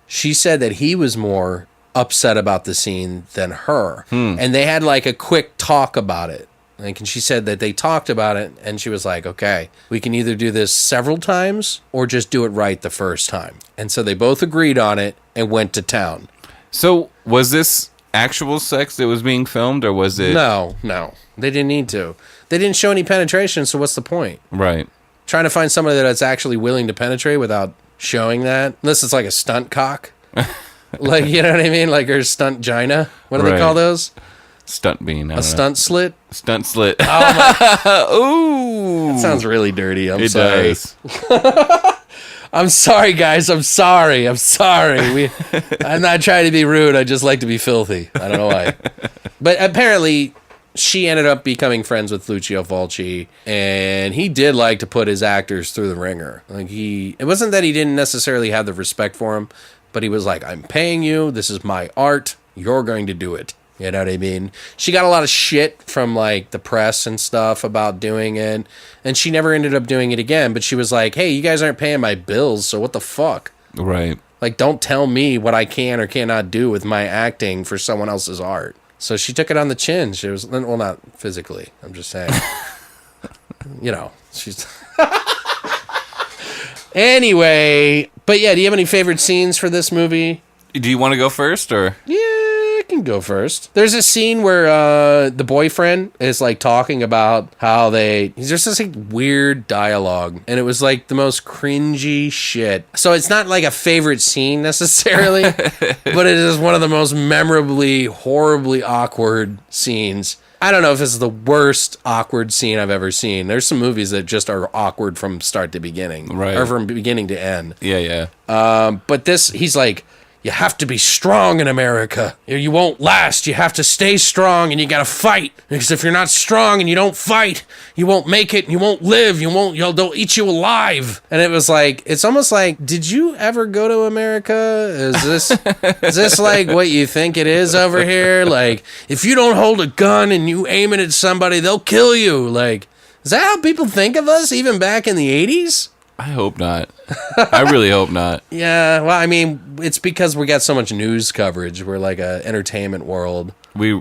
she said that he was more upset about the scene than her. And they had like a quick talk about it. Like, and she said that they talked about it, and she was like, okay, we can either do this several times or just do it right the first time. And so they both agreed on it and went to town. So was this actual sex that was being filmed, or was it? No. They didn't need to. They didn't show any penetration, so what's the point? Right. Trying to find somebody that's actually willing to penetrate without showing that, unless it's like a stunt cock. Like, you know what I mean? Like her stunt gina. What do they call those? Stunt bean. A stunt slit? Stunt slit. Oh my. Ooh. That sounds really dirty. I'm It sorry. does. I'm sorry, guys. I'm sorry. I'm not trying to be rude. I just like to be filthy. I don't know why. But apparently, she ended up becoming friends with Lucio Fulci, and he did like to put his actors through the ringer. Like it wasn't that he didn't necessarily have the respect for him, but he was like, I'm paying you. This is my art. You're going to do it. You know what I mean? She got a lot of shit from like the press and stuff about doing it, and she never ended up doing it again. But she was like, "Hey, you guys aren't paying my bills, so what the fuck? Right. Like, don't tell me what I can or cannot do with my acting for someone else's art." So she took it on the chin. She was, well, not physically. I'm just saying. You know, she's. Anyway, but yeah, do you have any favorite scenes for this movie? Do you want to go first, or? Yeah, I can go first. There's a scene where the boyfriend is like talking about how there's just this like weird dialogue, and it was like the most cringy shit. So it's not like a favorite scene necessarily, but it is one of the most memorably, horribly awkward scenes. I don't know if it's the worst awkward scene I've ever seen. There's some movies that just are awkward from start to beginning, right, or from beginning to end. Yeah. But this, he's like, you have to be strong in America. You won't last. You have to stay strong, and you gotta fight. Because if you're not strong and you don't fight, you won't make it. And you won't live. They'll eat you alive. And it was like, it's almost like, did you ever go to America? Is this like what you think it is over here? Like, if you don't hold a gun and you aim it at somebody, they'll kill you. Like, is that how people think of us even back in the 80s? I hope not. I really hope not. Yeah, well, I mean, it's because we got so much news coverage. We're like a entertainment world. We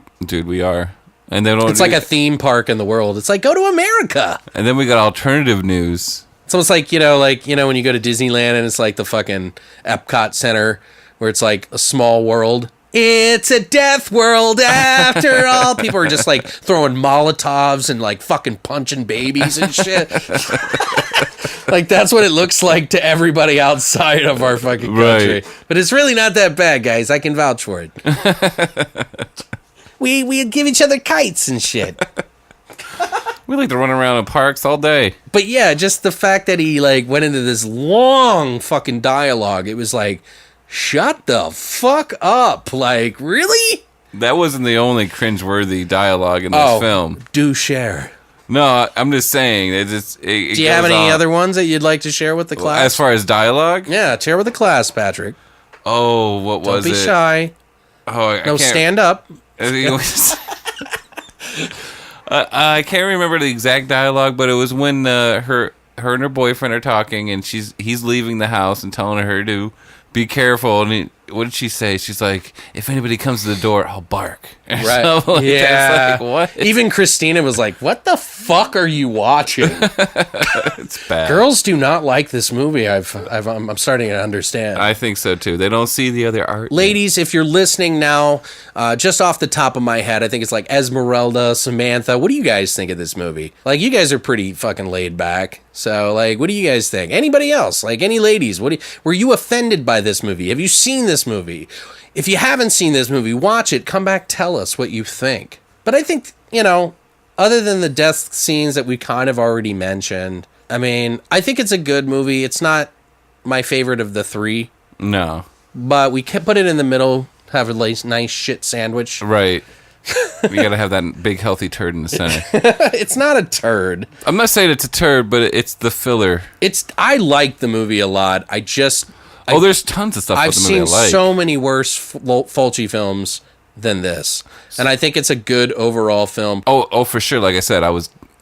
are. And then it's like a theme park in the world. It's like, go to America. And then we got alternative news. It's almost like, when you go to Disneyland and it's like the fucking Epcot Center where it's like a small world. It's a death world after all. People are just like throwing Molotovs and like fucking punching babies and shit. Like, that's what it looks like to everybody outside of our fucking country. Right. But it's really not that bad, guys. I can vouch for it. we give each other kites and shit. We like to run around in parks all day. But yeah, just the fact that he like went into this long fucking dialogue. It was like, shut the fuck up. Like, really? That wasn't the only cringeworthy dialogue in this film. Do share. No, I'm just saying. Do you have any other ones that you'd like to share with the class? As far as dialogue? Yeah, share with the class, Patrick. Oh, what was it? Don't be shy. Oh, I can't. Stand up. I can't remember the exact dialogue, but it was when her and her boyfriend are talking, and he's leaving the house and telling her to be careful. And what did she say? She's like, if anybody comes to the door, I'll bark. Right. Like yeah. Like, what? Even Christina was like, what the fuck are you watching? It's bad. Girls do not like this movie. I'm starting to understand. I think so too. They don't see the other art. Ladies, if you're listening now, just off the top of my head, I think it's like Esmeralda, Samantha. What do you guys think of this movie? Like, you guys are pretty fucking laid back. So, like, what do you guys think? Anybody else? Like, any ladies? Were you offended by this movie? Have you seen this movie? If you haven't seen this movie, watch it. Come back, tell us what you think. But I think, other than the death scenes that we kind of already mentioned, I mean, I think it's a good movie. It's not my favorite of the three. No. But we can put it in the middle, have a nice shit sandwich. Right. You gotta have that big healthy turd in the center. It's not a turd. I'm not saying it's a turd, but it's the filler. I like the movie a lot. There's tons of stuff I've with the movie I like. seen so many worse Fulci films than this, and I think it's a good overall film. Oh, for sure. Like I said,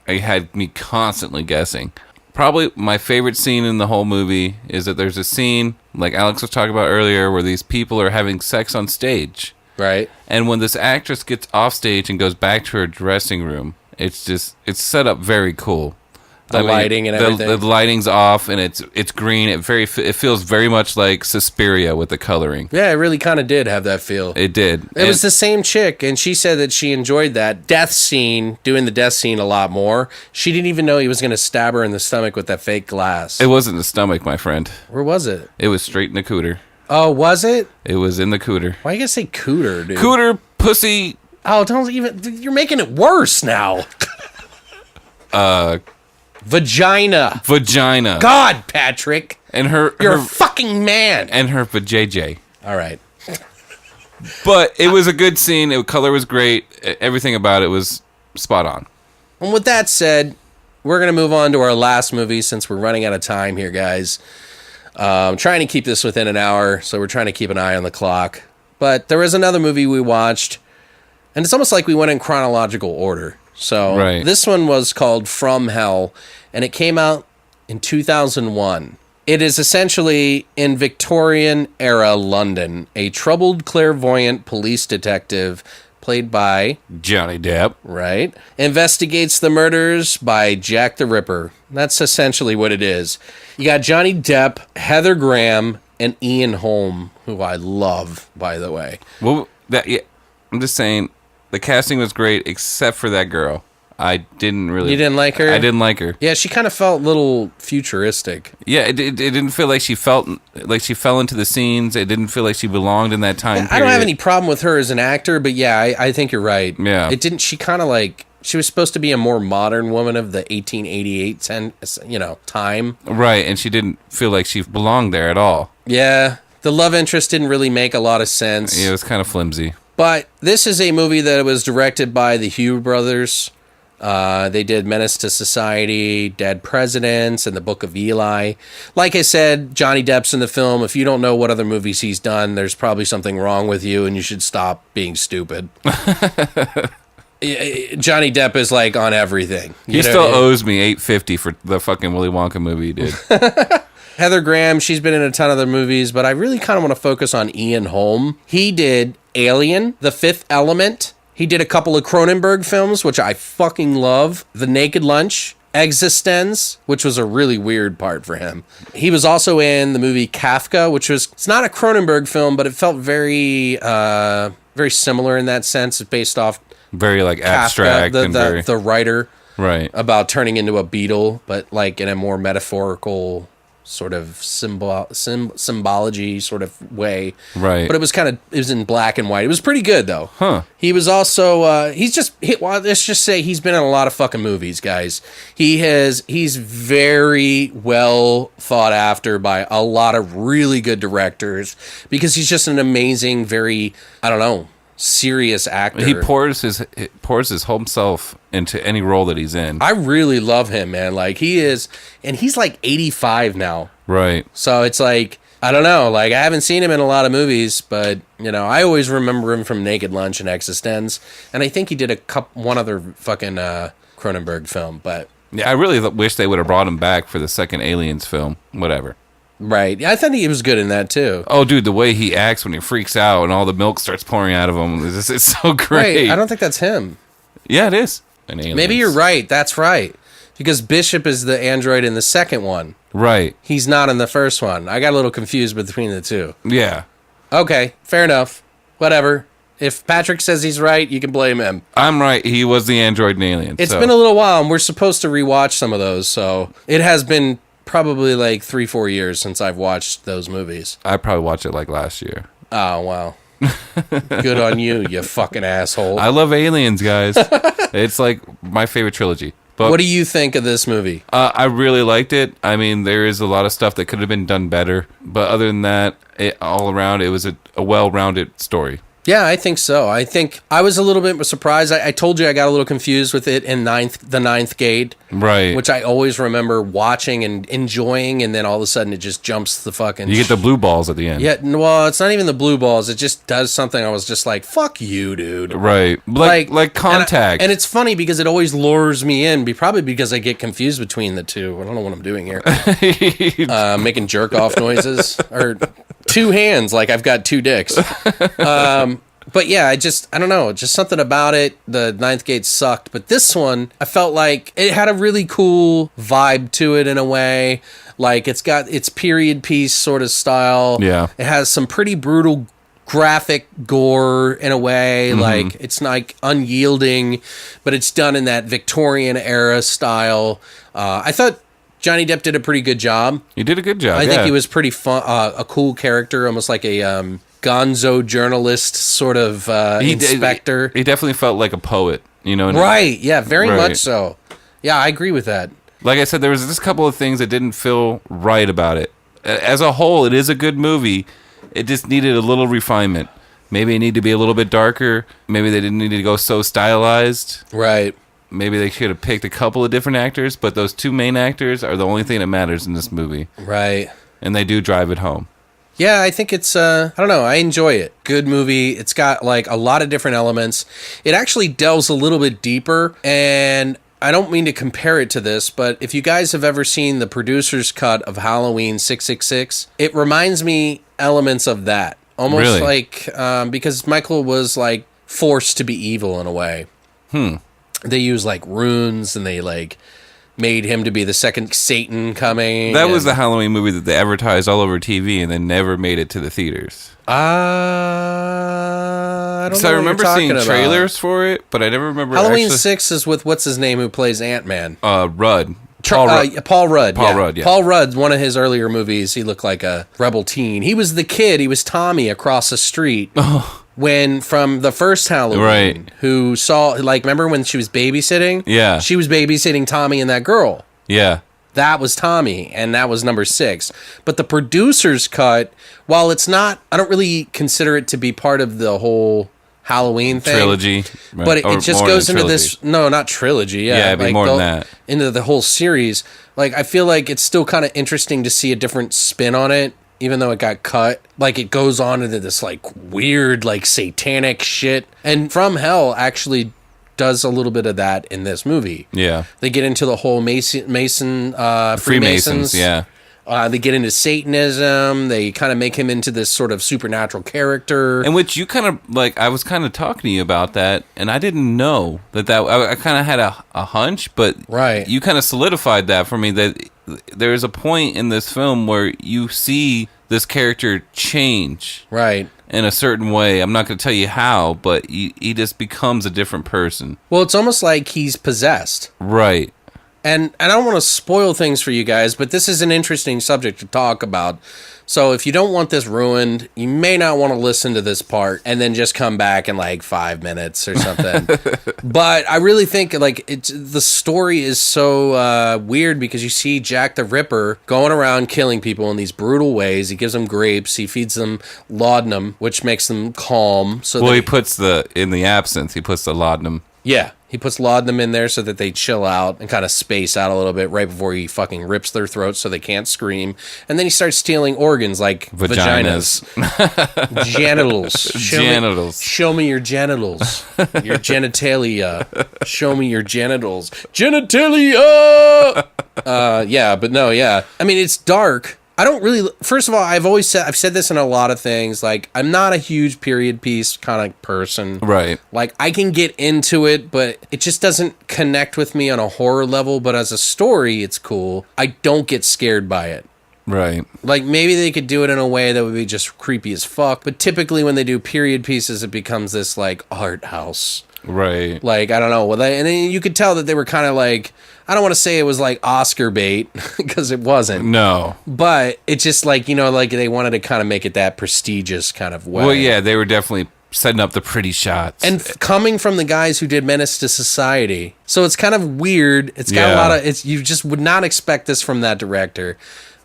it had me constantly guessing. Probably my favorite scene in the whole movie is that there's a scene, like Alex was talking about earlier, where these people are having sex on stage. Right. And when this actress gets off stage and goes back to her dressing room, it's set up very cool. Lighting and everything. The lighting's off and it's green. It feels very much like Suspiria with the coloring. Yeah, it really kind of did have that feel. It did. It was the same chick, and she said that she enjoyed that doing the death scene a lot more. She didn't even know he was going to stab her in the stomach with that fake glass. It wasn't the stomach, my friend. Where was it? It was straight in the cooter. Oh, was it? It was in the cooter. Why you gotta say cooter, dude? Cooter, pussy. Oh, don't even. You're making it worse now. Vagina. God, Patrick. And You're a fucking man. And her vajayjay. All right. But it was a good scene. Color was great. Everything about it was spot on. And with that said, we're going to move on to our last movie since we're running out of time here, guys. Trying to keep this within an hour, so we're trying to keep an eye on the clock. But there was another movie we watched And it's almost like we went in chronological order. So Right. this one was called From Hell, and it came out in 2001. It is essentially in Victorian-era London, a troubled clairvoyant police detective played by, Johnny Depp. right, investigates the murders by Jack the Ripper. That's essentially what it is. You got Johnny Depp, Heather Graham, and Ian Holm, who I love, by the way. Well, I'm just saying, the casting was great except for that girl. I didn't really. You didn't like her? I didn't like her. Yeah, she kind of felt a little futuristic. Yeah, it didn't feel like she felt like she fell into the scenes. It didn't feel like she belonged in that time period. I don't have any problem with her as an actor, but yeah, I think you're right. Yeah. It didn't, she kind of like, she was supposed to be a more modern woman of the 1888 time. Right, and she didn't feel like she belonged there at all. Yeah, the love interest didn't really make a lot of sense. Yeah, it was kind of flimsy. But this is a movie that was directed by the Hugh brothers. They did Menace to Society, Dead Presidents, and The Book of Eli. Like I said, Johnny Depp's in the film. If you don't know what other movies he's done, there's probably something wrong with you, and you should stop being stupid. Johnny Depp is like on everything. He still owes me $8.50 for the fucking Willy Wonka movie he did. Heather Graham, she's been in a ton of other movies, but I really kind of want to focus on Ian Holm. He did Alien, The Fifth Element. He did a couple of Cronenberg films, which I fucking love. The Naked Lunch, Existenz, which was a really weird part for him. He was also in the movie Kafka, which was, it's not a Cronenberg film, but it felt very, very similar in that sense. It's based off Very like abstract Kafka, and very the writer, right. about turning into a beetle, but like in a more metaphorical sort of symbology sort of way. Right. But it was in black and white. It was pretty good though. Huh. He was also let's just say he's been in a lot of fucking movies, guys. He's very well thought after by a lot of really good directors because he's just an amazing, very, I don't know, serious actor. He pours his whole self into any role that he's in. I really love him, man. Like he is, and he's like 85 now. Right. So it's like, I don't know, like I haven't seen him in a lot of movies, but you know, I always remember him from Naked Lunch and Existenz, and I think he did one other fucking Cronenberg film, but Yeah, I really wish they would have brought him back for the second Aliens film. Whatever. right. Yeah, I think he was good in that too. Oh, dude, the way he acts when he freaks out and all the milk starts pouring out of him, it's so great. Wait, I don't think that's him. Yeah, it is. An Aliens. Maybe you're right. That's right. Because Bishop is the android in the second one. Right. He's not in the first one. I got a little confused between the two. Yeah. Okay, fair enough. Whatever. If Patrick says he's right, you can blame him. I'm right. He was the android in Alien. It's been a little while, and we're supposed to rewatch some of those, so it has been probably like 3-4 years since I've watched those movies. I probably watched it like last year. Oh, wow. Good on you, you fucking asshole. I love Aliens, guys. It's like my favorite trilogy. But What do you think of this movie? I really liked it. I mean, there is a lot of stuff that could have been done better. But other than that, all around, it was a well-rounded story. Yeah, I think so. I think I was a little bit surprised. I told you I got a little confused with it in the Ninth Gate, Right. which I always remember watching and enjoying, and then all of a sudden it just jumps the fucking... You get the blue balls at the end. Yeah, well, it's not even the blue balls. It just does something. I was just like, fuck you, dude. Right. Like Contact. And it's funny because it always lures me in, probably because I get confused between the two. I don't know what I'm doing here. Making jerk off noises. Or two hands, like I've got two dicks. But yeah, I don't know, just something about it. The Ninth Gate sucked, but this one, I felt like it had a really cool vibe to it in a way. Like it's got its period piece sort of style. Yeah. It has some pretty brutal graphic gore in a way. Like it's like unyielding, but it's done in that Victorian era style. I thought Johnny Depp did a pretty good job. You did a good job. I think he was pretty fun, a cool character, almost like a gonzo journalist sort of inspector. He definitely felt like a poet, you know? Right, yeah, very Right. much so. Yeah, I agree with that. Like I said, there was just a couple of things that didn't feel right about it. As a whole, it is a good movie. It just needed a little refinement. Maybe it needed to be a little bit darker. Maybe they didn't need to go so stylized. Right. Maybe they should have picked a couple of different actors, but those two main actors are the only thing that matters in this movie. Right. And they do drive it home. Yeah, I think it's, I don't know, I enjoy it. Good movie. It's got like a lot of different elements. It actually delves a little bit deeper, and I don't mean to compare it to this, but if you guys have ever seen the producer's cut of Halloween 666, it reminds me elements of that. Almost Really? like, because Michael was like forced to be evil in a way. They use like runes, and they like made him to be the second Satan coming. That was the Halloween movie that they advertised all over TV and then never made it to the theaters. I don't know. So I what remember you're seeing talking trailers for it, but I never remember Halloween actually... 6 is with what's his name who plays Ant-Man. Rudd. Paul Rudd. Paul Rudd, yeah. Paul Rudd, one of his earlier movies, he looked like a rebel teen. He was the kid. He was Tommy across the street. When from the first Halloween, Right. who saw, like, remember when she was babysitting? Yeah. She was babysitting Tommy and that girl. Yeah. That was Tommy, and that was number 6. But the producer's cut, while it's not, I don't really consider it to be part of the whole Halloween thing. Trilogy. Right. But it just goes into trilogy. this, no, not trilogy. Yeah, Yeah, it'd be more than that. Into the whole series. Like, I feel like it's still kind of interesting to see a different spin on it, even though it got cut. Like, it goes on into this, like, weird, like, satanic shit. And From Hell actually does a little bit of that in this movie. Yeah. They get into the whole Freemasons. Yeah. They get into Satanism. They kind of make him into this sort of supernatural character. And which you kind of, like, I was kind of talking to you about that, and I didn't know that I kind of had a hunch, but Right. you kind of solidified that for me, that there's a point in this film where you see this character change. Right. In a certain way. I'm not going to tell you how, but he just becomes a different person. Well, it's almost like he's possessed. Right. And I don't want to spoil things for you guys, but this is an interesting subject to talk about. So if you don't want this ruined, you may not want to listen to this part and then just come back in like 5 minutes or something. But I really think like the story is so weird because you see Jack the Ripper going around killing people in these brutal ways. He gives them grapes. He feeds them laudanum, which makes them calm. So Well, he puts in the absinthe, he puts the laudanum. Yeah, he puts laudanum in there so that they chill out and kind of space out a little bit right before he fucking rips their throats so they can't scream. And then he starts stealing organs like vaginas. Genitals. Show me your genitals. Your genitalia. Show me your genitals. Genitalia! Yeah, but no, yeah. I mean, it's dark. I don't really. First of all, I've said this in a lot of things. Like, I'm not a huge period piece kind of person. Right. Like, I can get into it, but it just doesn't connect with me on a horror level. But as a story, it's cool. I don't get scared by it. Right. Like, maybe they could do it in a way that would be just creepy as fuck. But typically, when they do period pieces, it becomes this like art house. Right. Like, I don't know. Well, and then you could tell that they were kind of like, I don't want to say it was like Oscar bait because it wasn't. No. But it's just like, you know, like they wanted to kind of make it that prestigious kind of way. Well, yeah, they were definitely setting up the pretty shots. And coming from the guys who did Menace to Society. So it's kind of weird. It's got a lot of, you just would not expect this from that director.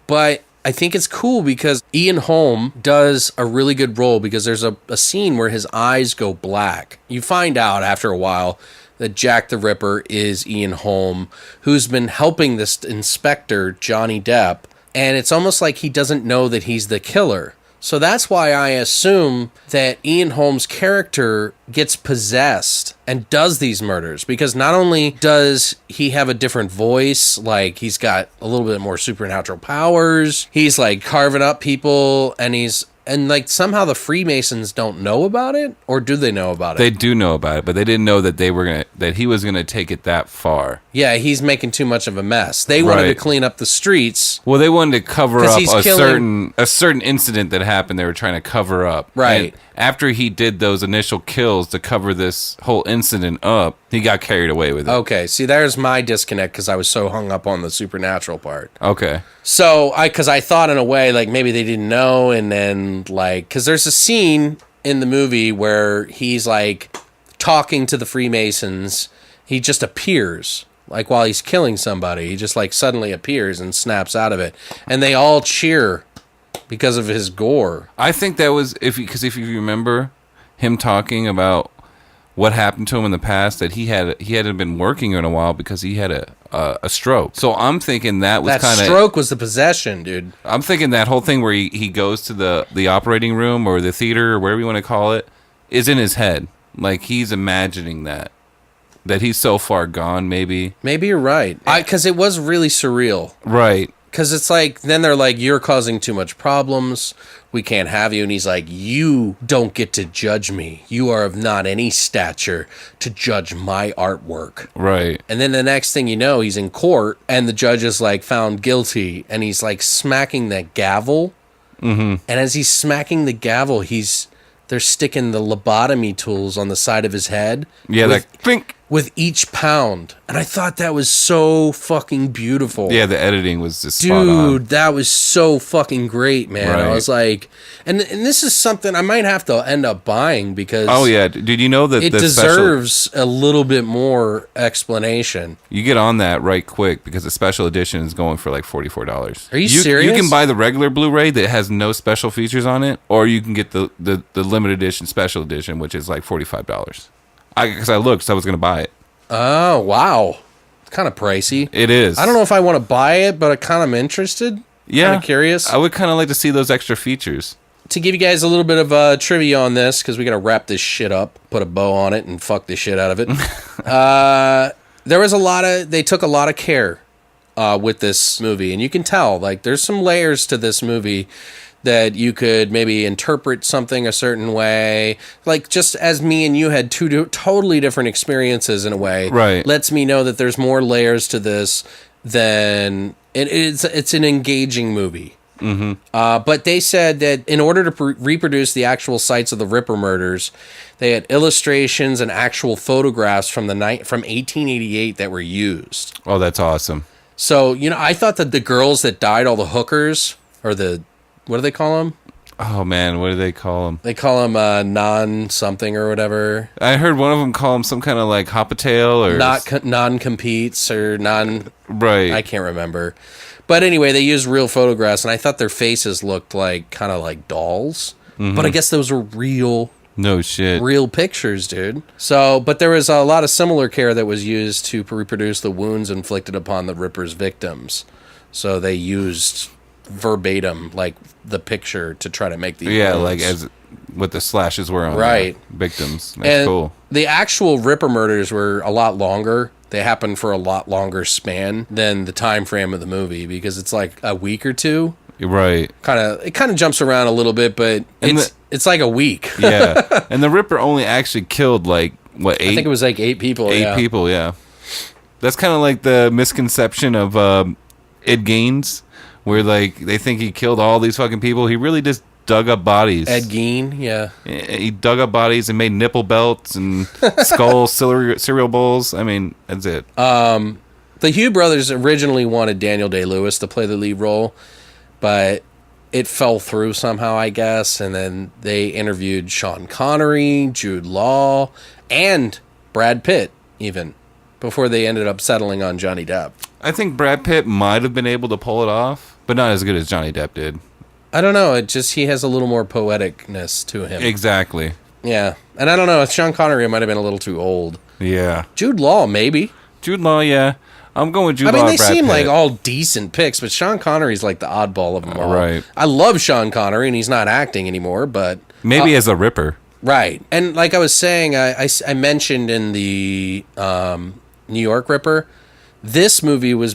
But I think it's cool because Ian Holm does a really good role because there's a scene where his eyes go black. You find out after a while that Jack the Ripper is Ian Holm, who's been helping this inspector, Johnny Depp, and it's almost like he doesn't know that he's the killer. So that's why I assume that Ian Holm's character gets possessed and does these murders, because not only does he have a different voice, like he's got a little bit more supernatural powers, he's like carving up people, and like somehow the Freemasons don't know about it, or do they know about it? They do know about it, but they didn't know that that he was gonna take it that far. Yeah, he's making too much of a mess. They wanted to clean up the streets. Well, they wanted to cover up he's a killing- certain incident that happened. They were trying to cover up. Right. And after he did those initial kills to cover this whole incident up, he got carried away with it. Okay, see, there's my disconnect because I was so hung up on the supernatural part. Okay. So, because I thought in a way, like, maybe they didn't know, and then, like, because there's a scene in the movie where he's, like, talking to the Freemasons. He just appears, like, while he's killing somebody. He just, like, suddenly appears and snaps out of it. And they all cheer because of his gore. I think that was, if you remember him talking about what happened to him in the past, that he hadn't been working in a while because he had a stroke. So I'm thinking that was That kind of stroke was the possession, dude. I'm thinking that whole thing where he goes to the operating room or the theater or whatever you want to call it is in his head. Like he's imagining that he's so far gone. Maybe you're right. Because it was really surreal. Right. Because it's like, then they're like, you're causing too much problems. We can't have you. And he's like, you don't get to judge me. You are of not any stature to judge my artwork. Right. And then the next thing you know, he's in court and the judge is like found guilty and he's like smacking that gavel. Mm-hmm. And as he's smacking the gavel, they're sticking the lobotomy tools on the side of his head. Yeah, like clink. With each pound. And I thought that was so fucking beautiful. Yeah, the editing was just spot on. Dude, that was so fucking great, man. Right. I was like, and this is something I might have to end up buying because oh yeah, did you know that it deserves a little bit more explanation. You get on that right quick because the special edition is going for like $44. Are you serious? You can buy the regular Blu-ray that has no special features on it, or you can get the limited edition special edition, which is like $45. Because I looked, so I was going to buy it. Oh, wow. It's kind of pricey. It is. I don't know if I want to buy it, but I kind of am interested. Yeah. Kind of curious. I would kind of like to see those extra features. To give you guys a little bit of trivia on this, because we got to wrap this shit up, put a bow on it, and fuck the shit out of it. There was they took a lot of care with this movie, and you can tell, like, there's some layers to this movie that you could maybe interpret something a certain way. Like, just as me and you had two totally different experiences in a way, right, lets me know that there's more layers to this than... It's an engaging movie. Mm-hmm. But they said that in order to reproduce the actual sites of the Ripper murders, they had illustrations and actual photographs from 1888 that were used. Oh, that's awesome. So, I thought that the girls that died, all the hookers, or what do they call them? Oh, man, what do they call them? They call them non-something or whatever. I heard one of them call them some kind of like hop-a-tail or... non-competes or non... Right. I can't remember. But anyway, they used real photographs, and I thought their faces looked like kind of like dolls. Mm-hmm. But I guess those were real... No shit. Real pictures, dude. So, but there was a lot of similar care that was used to reproduce the wounds inflicted upon the Ripper's victims. So they used... verbatim, like the picture to try to make the like as what the slashes were on right victims. That's and cool. The actual Ripper murders were a lot longer. They happened for a lot longer span than the time frame of the movie because it's like a week or two. Right. It kind of jumps around a little bit, but it's like a week. Yeah. And the Ripper only actually killed like what 8? I think it was like 8 people. 8 people. Yeah. That's kind of like the misconception of Ed Gaines. Where, like, they think he killed all these fucking people. He really just dug up bodies. Ed Gein, yeah. He dug up bodies and made nipple belts and skull cereal bowls. I mean, that's it. The Hugh brothers originally wanted Daniel Day-Lewis to play the lead role, but it fell through somehow, I guess. And then they interviewed Sean Connery, Jude Law, and Brad Pitt, even, before they ended up settling on Johnny Depp. I think Brad Pitt might have been able to pull it off, but not as good as Johnny Depp did. I don't know. He has a little more poeticness to him. Exactly. Yeah. And I don't know. Sean Connery might have been a little too old. Yeah. Jude Law, maybe. Jude Law, yeah. I'm going with Jude Law. I mean, they Brad seem Pitt. like all decent picks, but Sean Connery's like the oddball of them all. Right. I love Sean Connery, and he's not acting anymore, but... Maybe as a Ripper. Right. And like I was saying, I mentioned in the New York Ripper... This movie was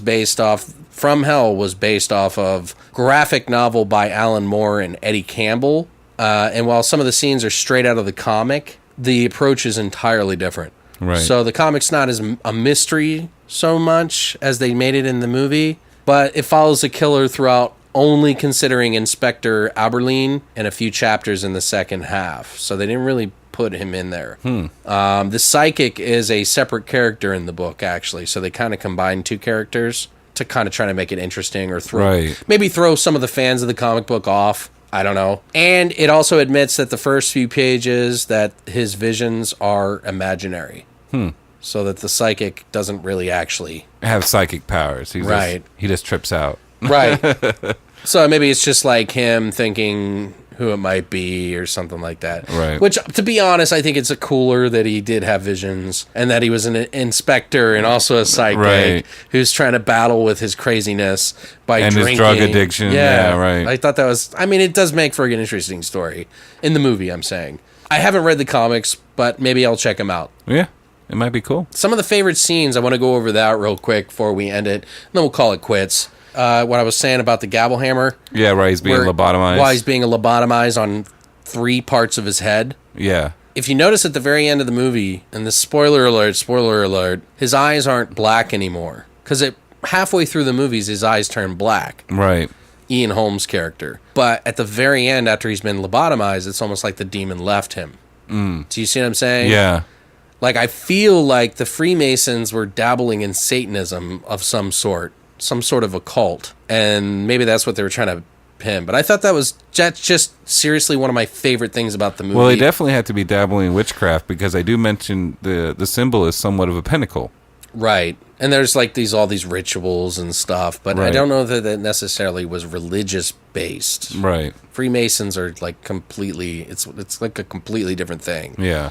From Hell was based off of graphic novel by Alan Moore and Eddie Campbell. And while some of the scenes are straight out of the comic, the approach is entirely different. Right. So the comic's not as a mystery so much as they made it in the movie, but it follows the killer throughout only considering Inspector Aberline and a few chapters in the second half. So they didn't really put him in there. The psychic is a separate character in the book, actually. So they kind of combine two characters to kind of try to make it interesting or maybe throw some of the fans of the comic book off. I don't know. And it also admits that the first few pages that his visions are imaginary. So that the psychic doesn't really actually have psychic powers. He just trips out. Right. So maybe it's just like him thinking who it might be or something like that. Right. Which, to be honest, I think it's a cooler that he did have visions and that he was an inspector and also a psychic Right. who's trying to battle with his craziness by And drinking. his drug addiction. Yeah, right. I thought that was, I mean, it does make for an interesting story in the movie, I'm saying. I haven't read the comics, but maybe I'll check them out. Yeah, it might be cool. Some of the favorite scenes, I want to go over that real quick before we end it, and then we'll call it quits. What I was saying about the gavel hammer. Yeah, right. He's being lobotomized. Why he's being lobotomized on 3 parts of his head. Yeah. If you notice at the very end of the movie, and the spoiler alert, his eyes aren't black anymore. Because halfway through the movies, his eyes turn black. Right. Ian Holmes' character. But at the very end, after he's been lobotomized, it's almost like the demon left him. Do you see what I'm saying? Yeah. Like, I feel like the Freemasons were dabbling in Satanism of some sort of occult. And maybe that's what they were trying to pin. But I thought that's just seriously one of my favorite things about the movie. Well, they definitely had to be dabbling in witchcraft because I do mention the symbol is somewhat of a pinnacle. Right. And there's like all these rituals and stuff, but I Right. don't know that that necessarily was religious based. Right. Freemasons are like completely, it's like a completely different thing. Yeah.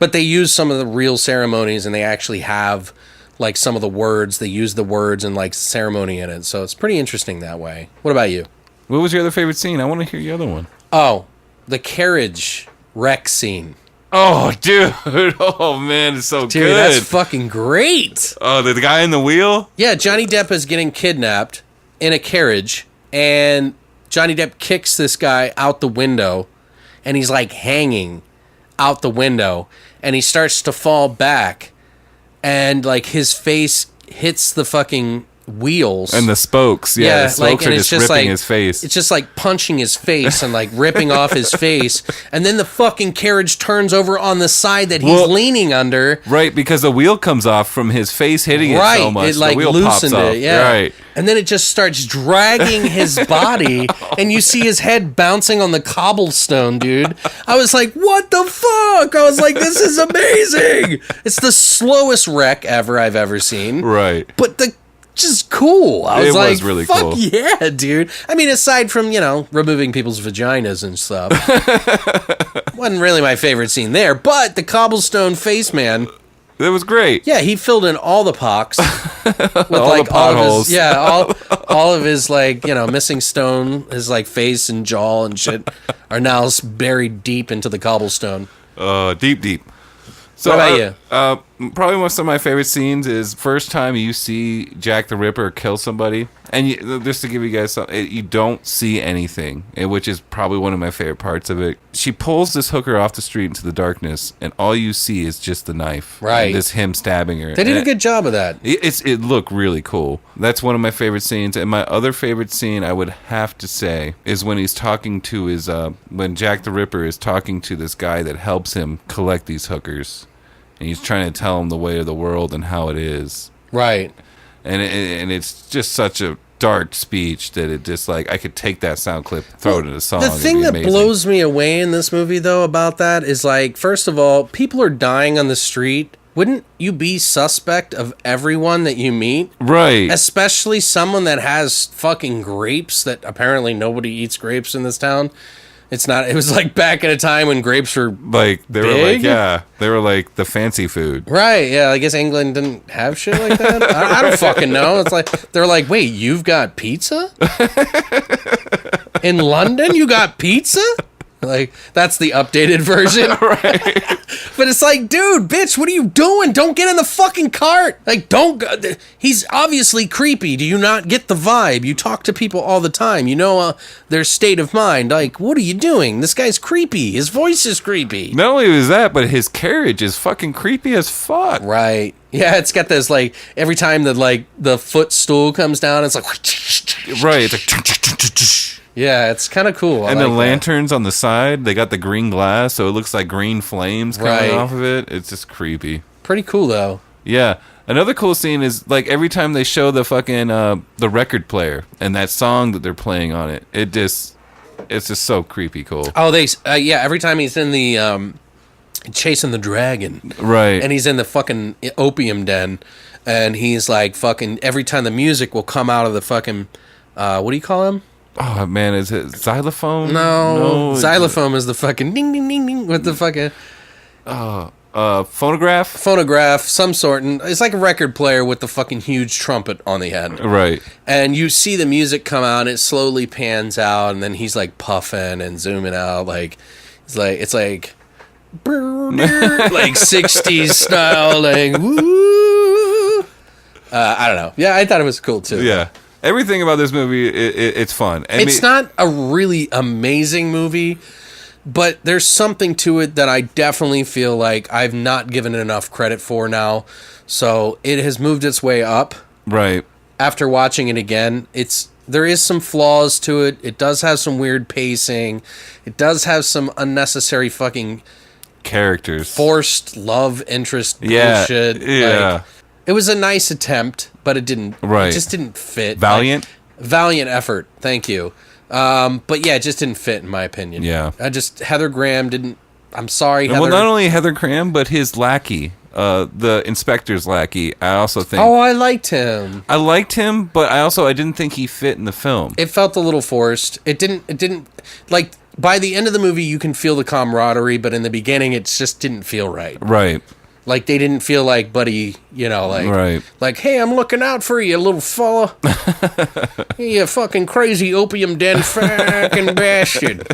But they use some of the real ceremonies and they actually have like some of the words, they use the words and like ceremony in it. So it's pretty interesting that way. What about you? What was your other favorite scene? I want to hear your other one. Oh, the carriage wreck scene. Oh, dude. Oh, man. It's so Dude, good. that's fucking great. Oh, the guy in the wheel? Yeah, Johnny Depp is getting kidnapped in a carriage, and Johnny Depp kicks this guy out the window, and he's like hanging out the window, and he starts to fall back, and like his face hits the fucking wheels. And the spokes. Yeah, the spokes are and just ripping his face. It's just like punching his face and like ripping off his face. And then the fucking carriage turns over on the side that he's leaning under. Right, because the wheel comes off from his face hitting it so much. It like the wheel loosened pops off. it, yeah. Right. And then it just starts dragging his body, and you see his head bouncing on the cobblestone, dude. I was like, what the fuck? I was like, this is amazing. It's the slowest wreck I've ever seen. Right. But just cool. I was It like, was really fuck cool. yeah, dude. I mean, aside from, removing people's vaginas and stuff. Wasn't really my favorite scene there, but the cobblestone face man. It was great. Yeah, he filled in all the pocks with All like the all of potholes. his all of his like missing stone, his like face and jaw and shit are now buried deep into the cobblestone. Deep. So, What about you? Probably one of my favorite scenes is first time you see Jack the Ripper kill somebody, and just to give you guys something, you don't see anything, which is probably one of my favorite parts of it. She pulls this hooker off the street into the darkness, and all you see is just the knife, Right. And just him stabbing her. They did And a good job of that. It looked really cool. That's one of my favorite scenes. And my other favorite scene, I would have to say, is when he's talking to his when Jack the Ripper is talking to this guy that helps him collect these hookers. And he's trying to tell him the way of the world and how it is. Right. And it's just such a dark speech that it just like I could take that sound clip, throw it in a song. The it'd thing be that amazing. blows me away in this movie, though, about that is like, first of all, people are dying on the street. Wouldn't you be suspect of everyone that you meet? Right. Especially someone that has fucking grapes that apparently nobody eats grapes in this town. It was like back at a time when grapes were Like they were big? they were like the fancy food. right. Yeah, I guess England didn't have shit like that. I don't fucking know. It's like they're like, wait, you've got pizza in London? You got pizza? Like that's the updated version, Right. But it's like, dude, bitch, what are you doing? Don't get in the fucking cart. Like, don't go. He's obviously creepy. Do you not get the vibe? You talk to people all the time. You know their state of mind. Like, what are you doing? This guy's creepy. His voice is creepy. Not only was that, but his carriage is fucking creepy as fuck. Right. Yeah, it's got this, like, every time that, like, the footstool comes down, it's like... Right. It's like Yeah, it's kind of cool. I and the like that. lanterns on the side, they got the green glass, so it looks like green flames coming Right. off of it. It's just creepy. Pretty cool, though. Yeah. Another cool scene is like every time they show the fucking the record player and that song that they're playing on it, it's just so creepy cool. Oh, every time he's in the, chasing the dragon. Right. And he's in the fucking opium den, and he's like fucking, every time the music will come out of the fucking, what do you call him? Oh man, is it xylophone? No, it's xylophone is the fucking ding ding ding ding with the fucking phonograph. phonograph, some sort, and it's like a record player with the fucking huge trumpet on the end. Right. And you see the music come out, and it slowly pans out, and then he's like puffing and zooming out, like it's like like 60s style, like woo. I don't know. Yeah, I thought it was cool too. Yeah. Everything about this movie, it's fun. It's not a really amazing movie, but there's something to it that I definitely feel like I've not given it enough credit for now. So it has moved its way up. Right. After watching it again, there is some flaws to it. It does have some weird pacing. It does have some unnecessary fucking characters, forced love interest yeah, bullshit. Yeah. Like, it was a nice attempt, but it didn't. Right. It just didn't fit. Valiant. Valiant effort. Thank you. But yeah, it just didn't fit in my opinion. Yeah. Heather Graham didn't. I'm sorry, Heather. Well, not only Heather Graham, but his lackey, the inspector's lackey. I also think. Oh, I liked him. I liked him, but I didn't think he fit in the film. It felt a little forced. It didn't like. By the end of the movie, you can feel the camaraderie, but in the beginning, it just didn't feel right. Right. Like, they didn't feel like, buddy, right. Like, hey, I'm looking out for you, little fella. You fucking crazy opium den fucking bastard.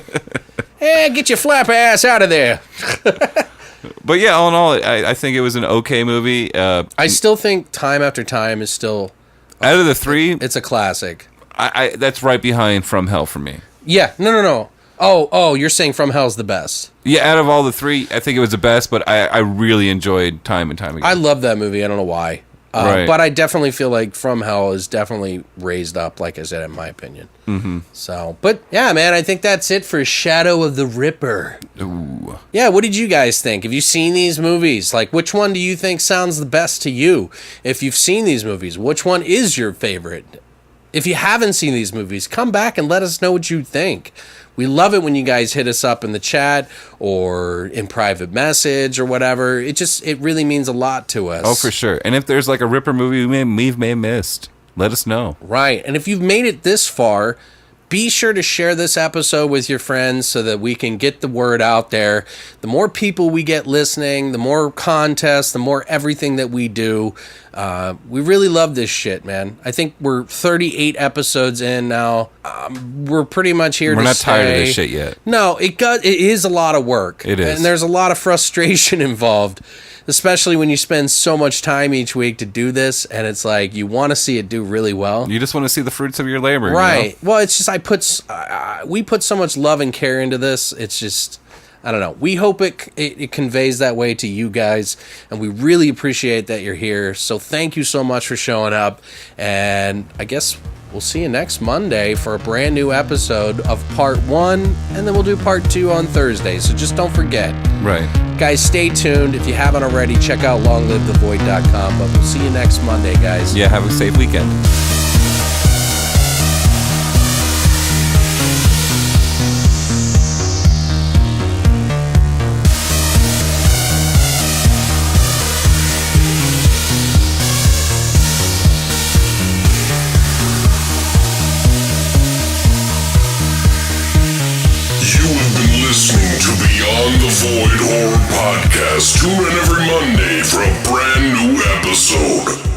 Hey, get your flap ass out of there. But yeah, all in all, I think it was an okay movie. I still think Time After Time is still... Out of the three... It's a classic. That's right behind From Hell for me. Yeah, no. Oh, you're saying From Hell's the best. Yeah, out of all the three, I think it was the best, but I really enjoyed Time and Time Again. I love that movie. I don't know why. Right. But I definitely feel like From Hell is definitely raised up, like I said, in my opinion. Mm-hmm. So, but yeah, man, I think that's it for Shadow of the Ripper. Ooh. Yeah, what did you guys think? Have you seen these movies? Like, which one do you think sounds the best to you? If you've seen these movies, which one is your favorite? If you haven't seen these movies, come back and let us know what you think. We love it when you guys hit us up in the chat or in private message or whatever. It really means a lot to us. Oh, for sure. And if there's like a Ripper movie we may have missed, let us know. Right. And if you've made it this far, be sure to share this episode with your friends so that we can get the word out there. The more people we get listening, the more contests, the more everything that we do. We really love this shit, man. I think we're 38 episodes in now. We're pretty much here to stay. We're not tired of this shit yet. No, it is a lot of work. It is. And there's a lot of frustration involved, especially when you spend so much time each week to do this, and it's like you want to see it do really well. You just want to see the fruits of your labor, right? You know? Well, it's just we put so much love and care into this. It's just, I don't know. We hope it conveys that way to you guys, and we really appreciate that you're here. So thank you so much for showing up, and I guess we'll see you next Monday for a brand new episode of part 1, and then we'll do part 2 on Thursday. So just don't forget. Right. Guys, stay tuned. If you haven't already, check out longlivethevoid.com. But we'll see you next Monday, guys. Yeah, have a safe weekend. Listening to Beyond the Void Horror Podcast. Tune in every Monday for a brand new episode.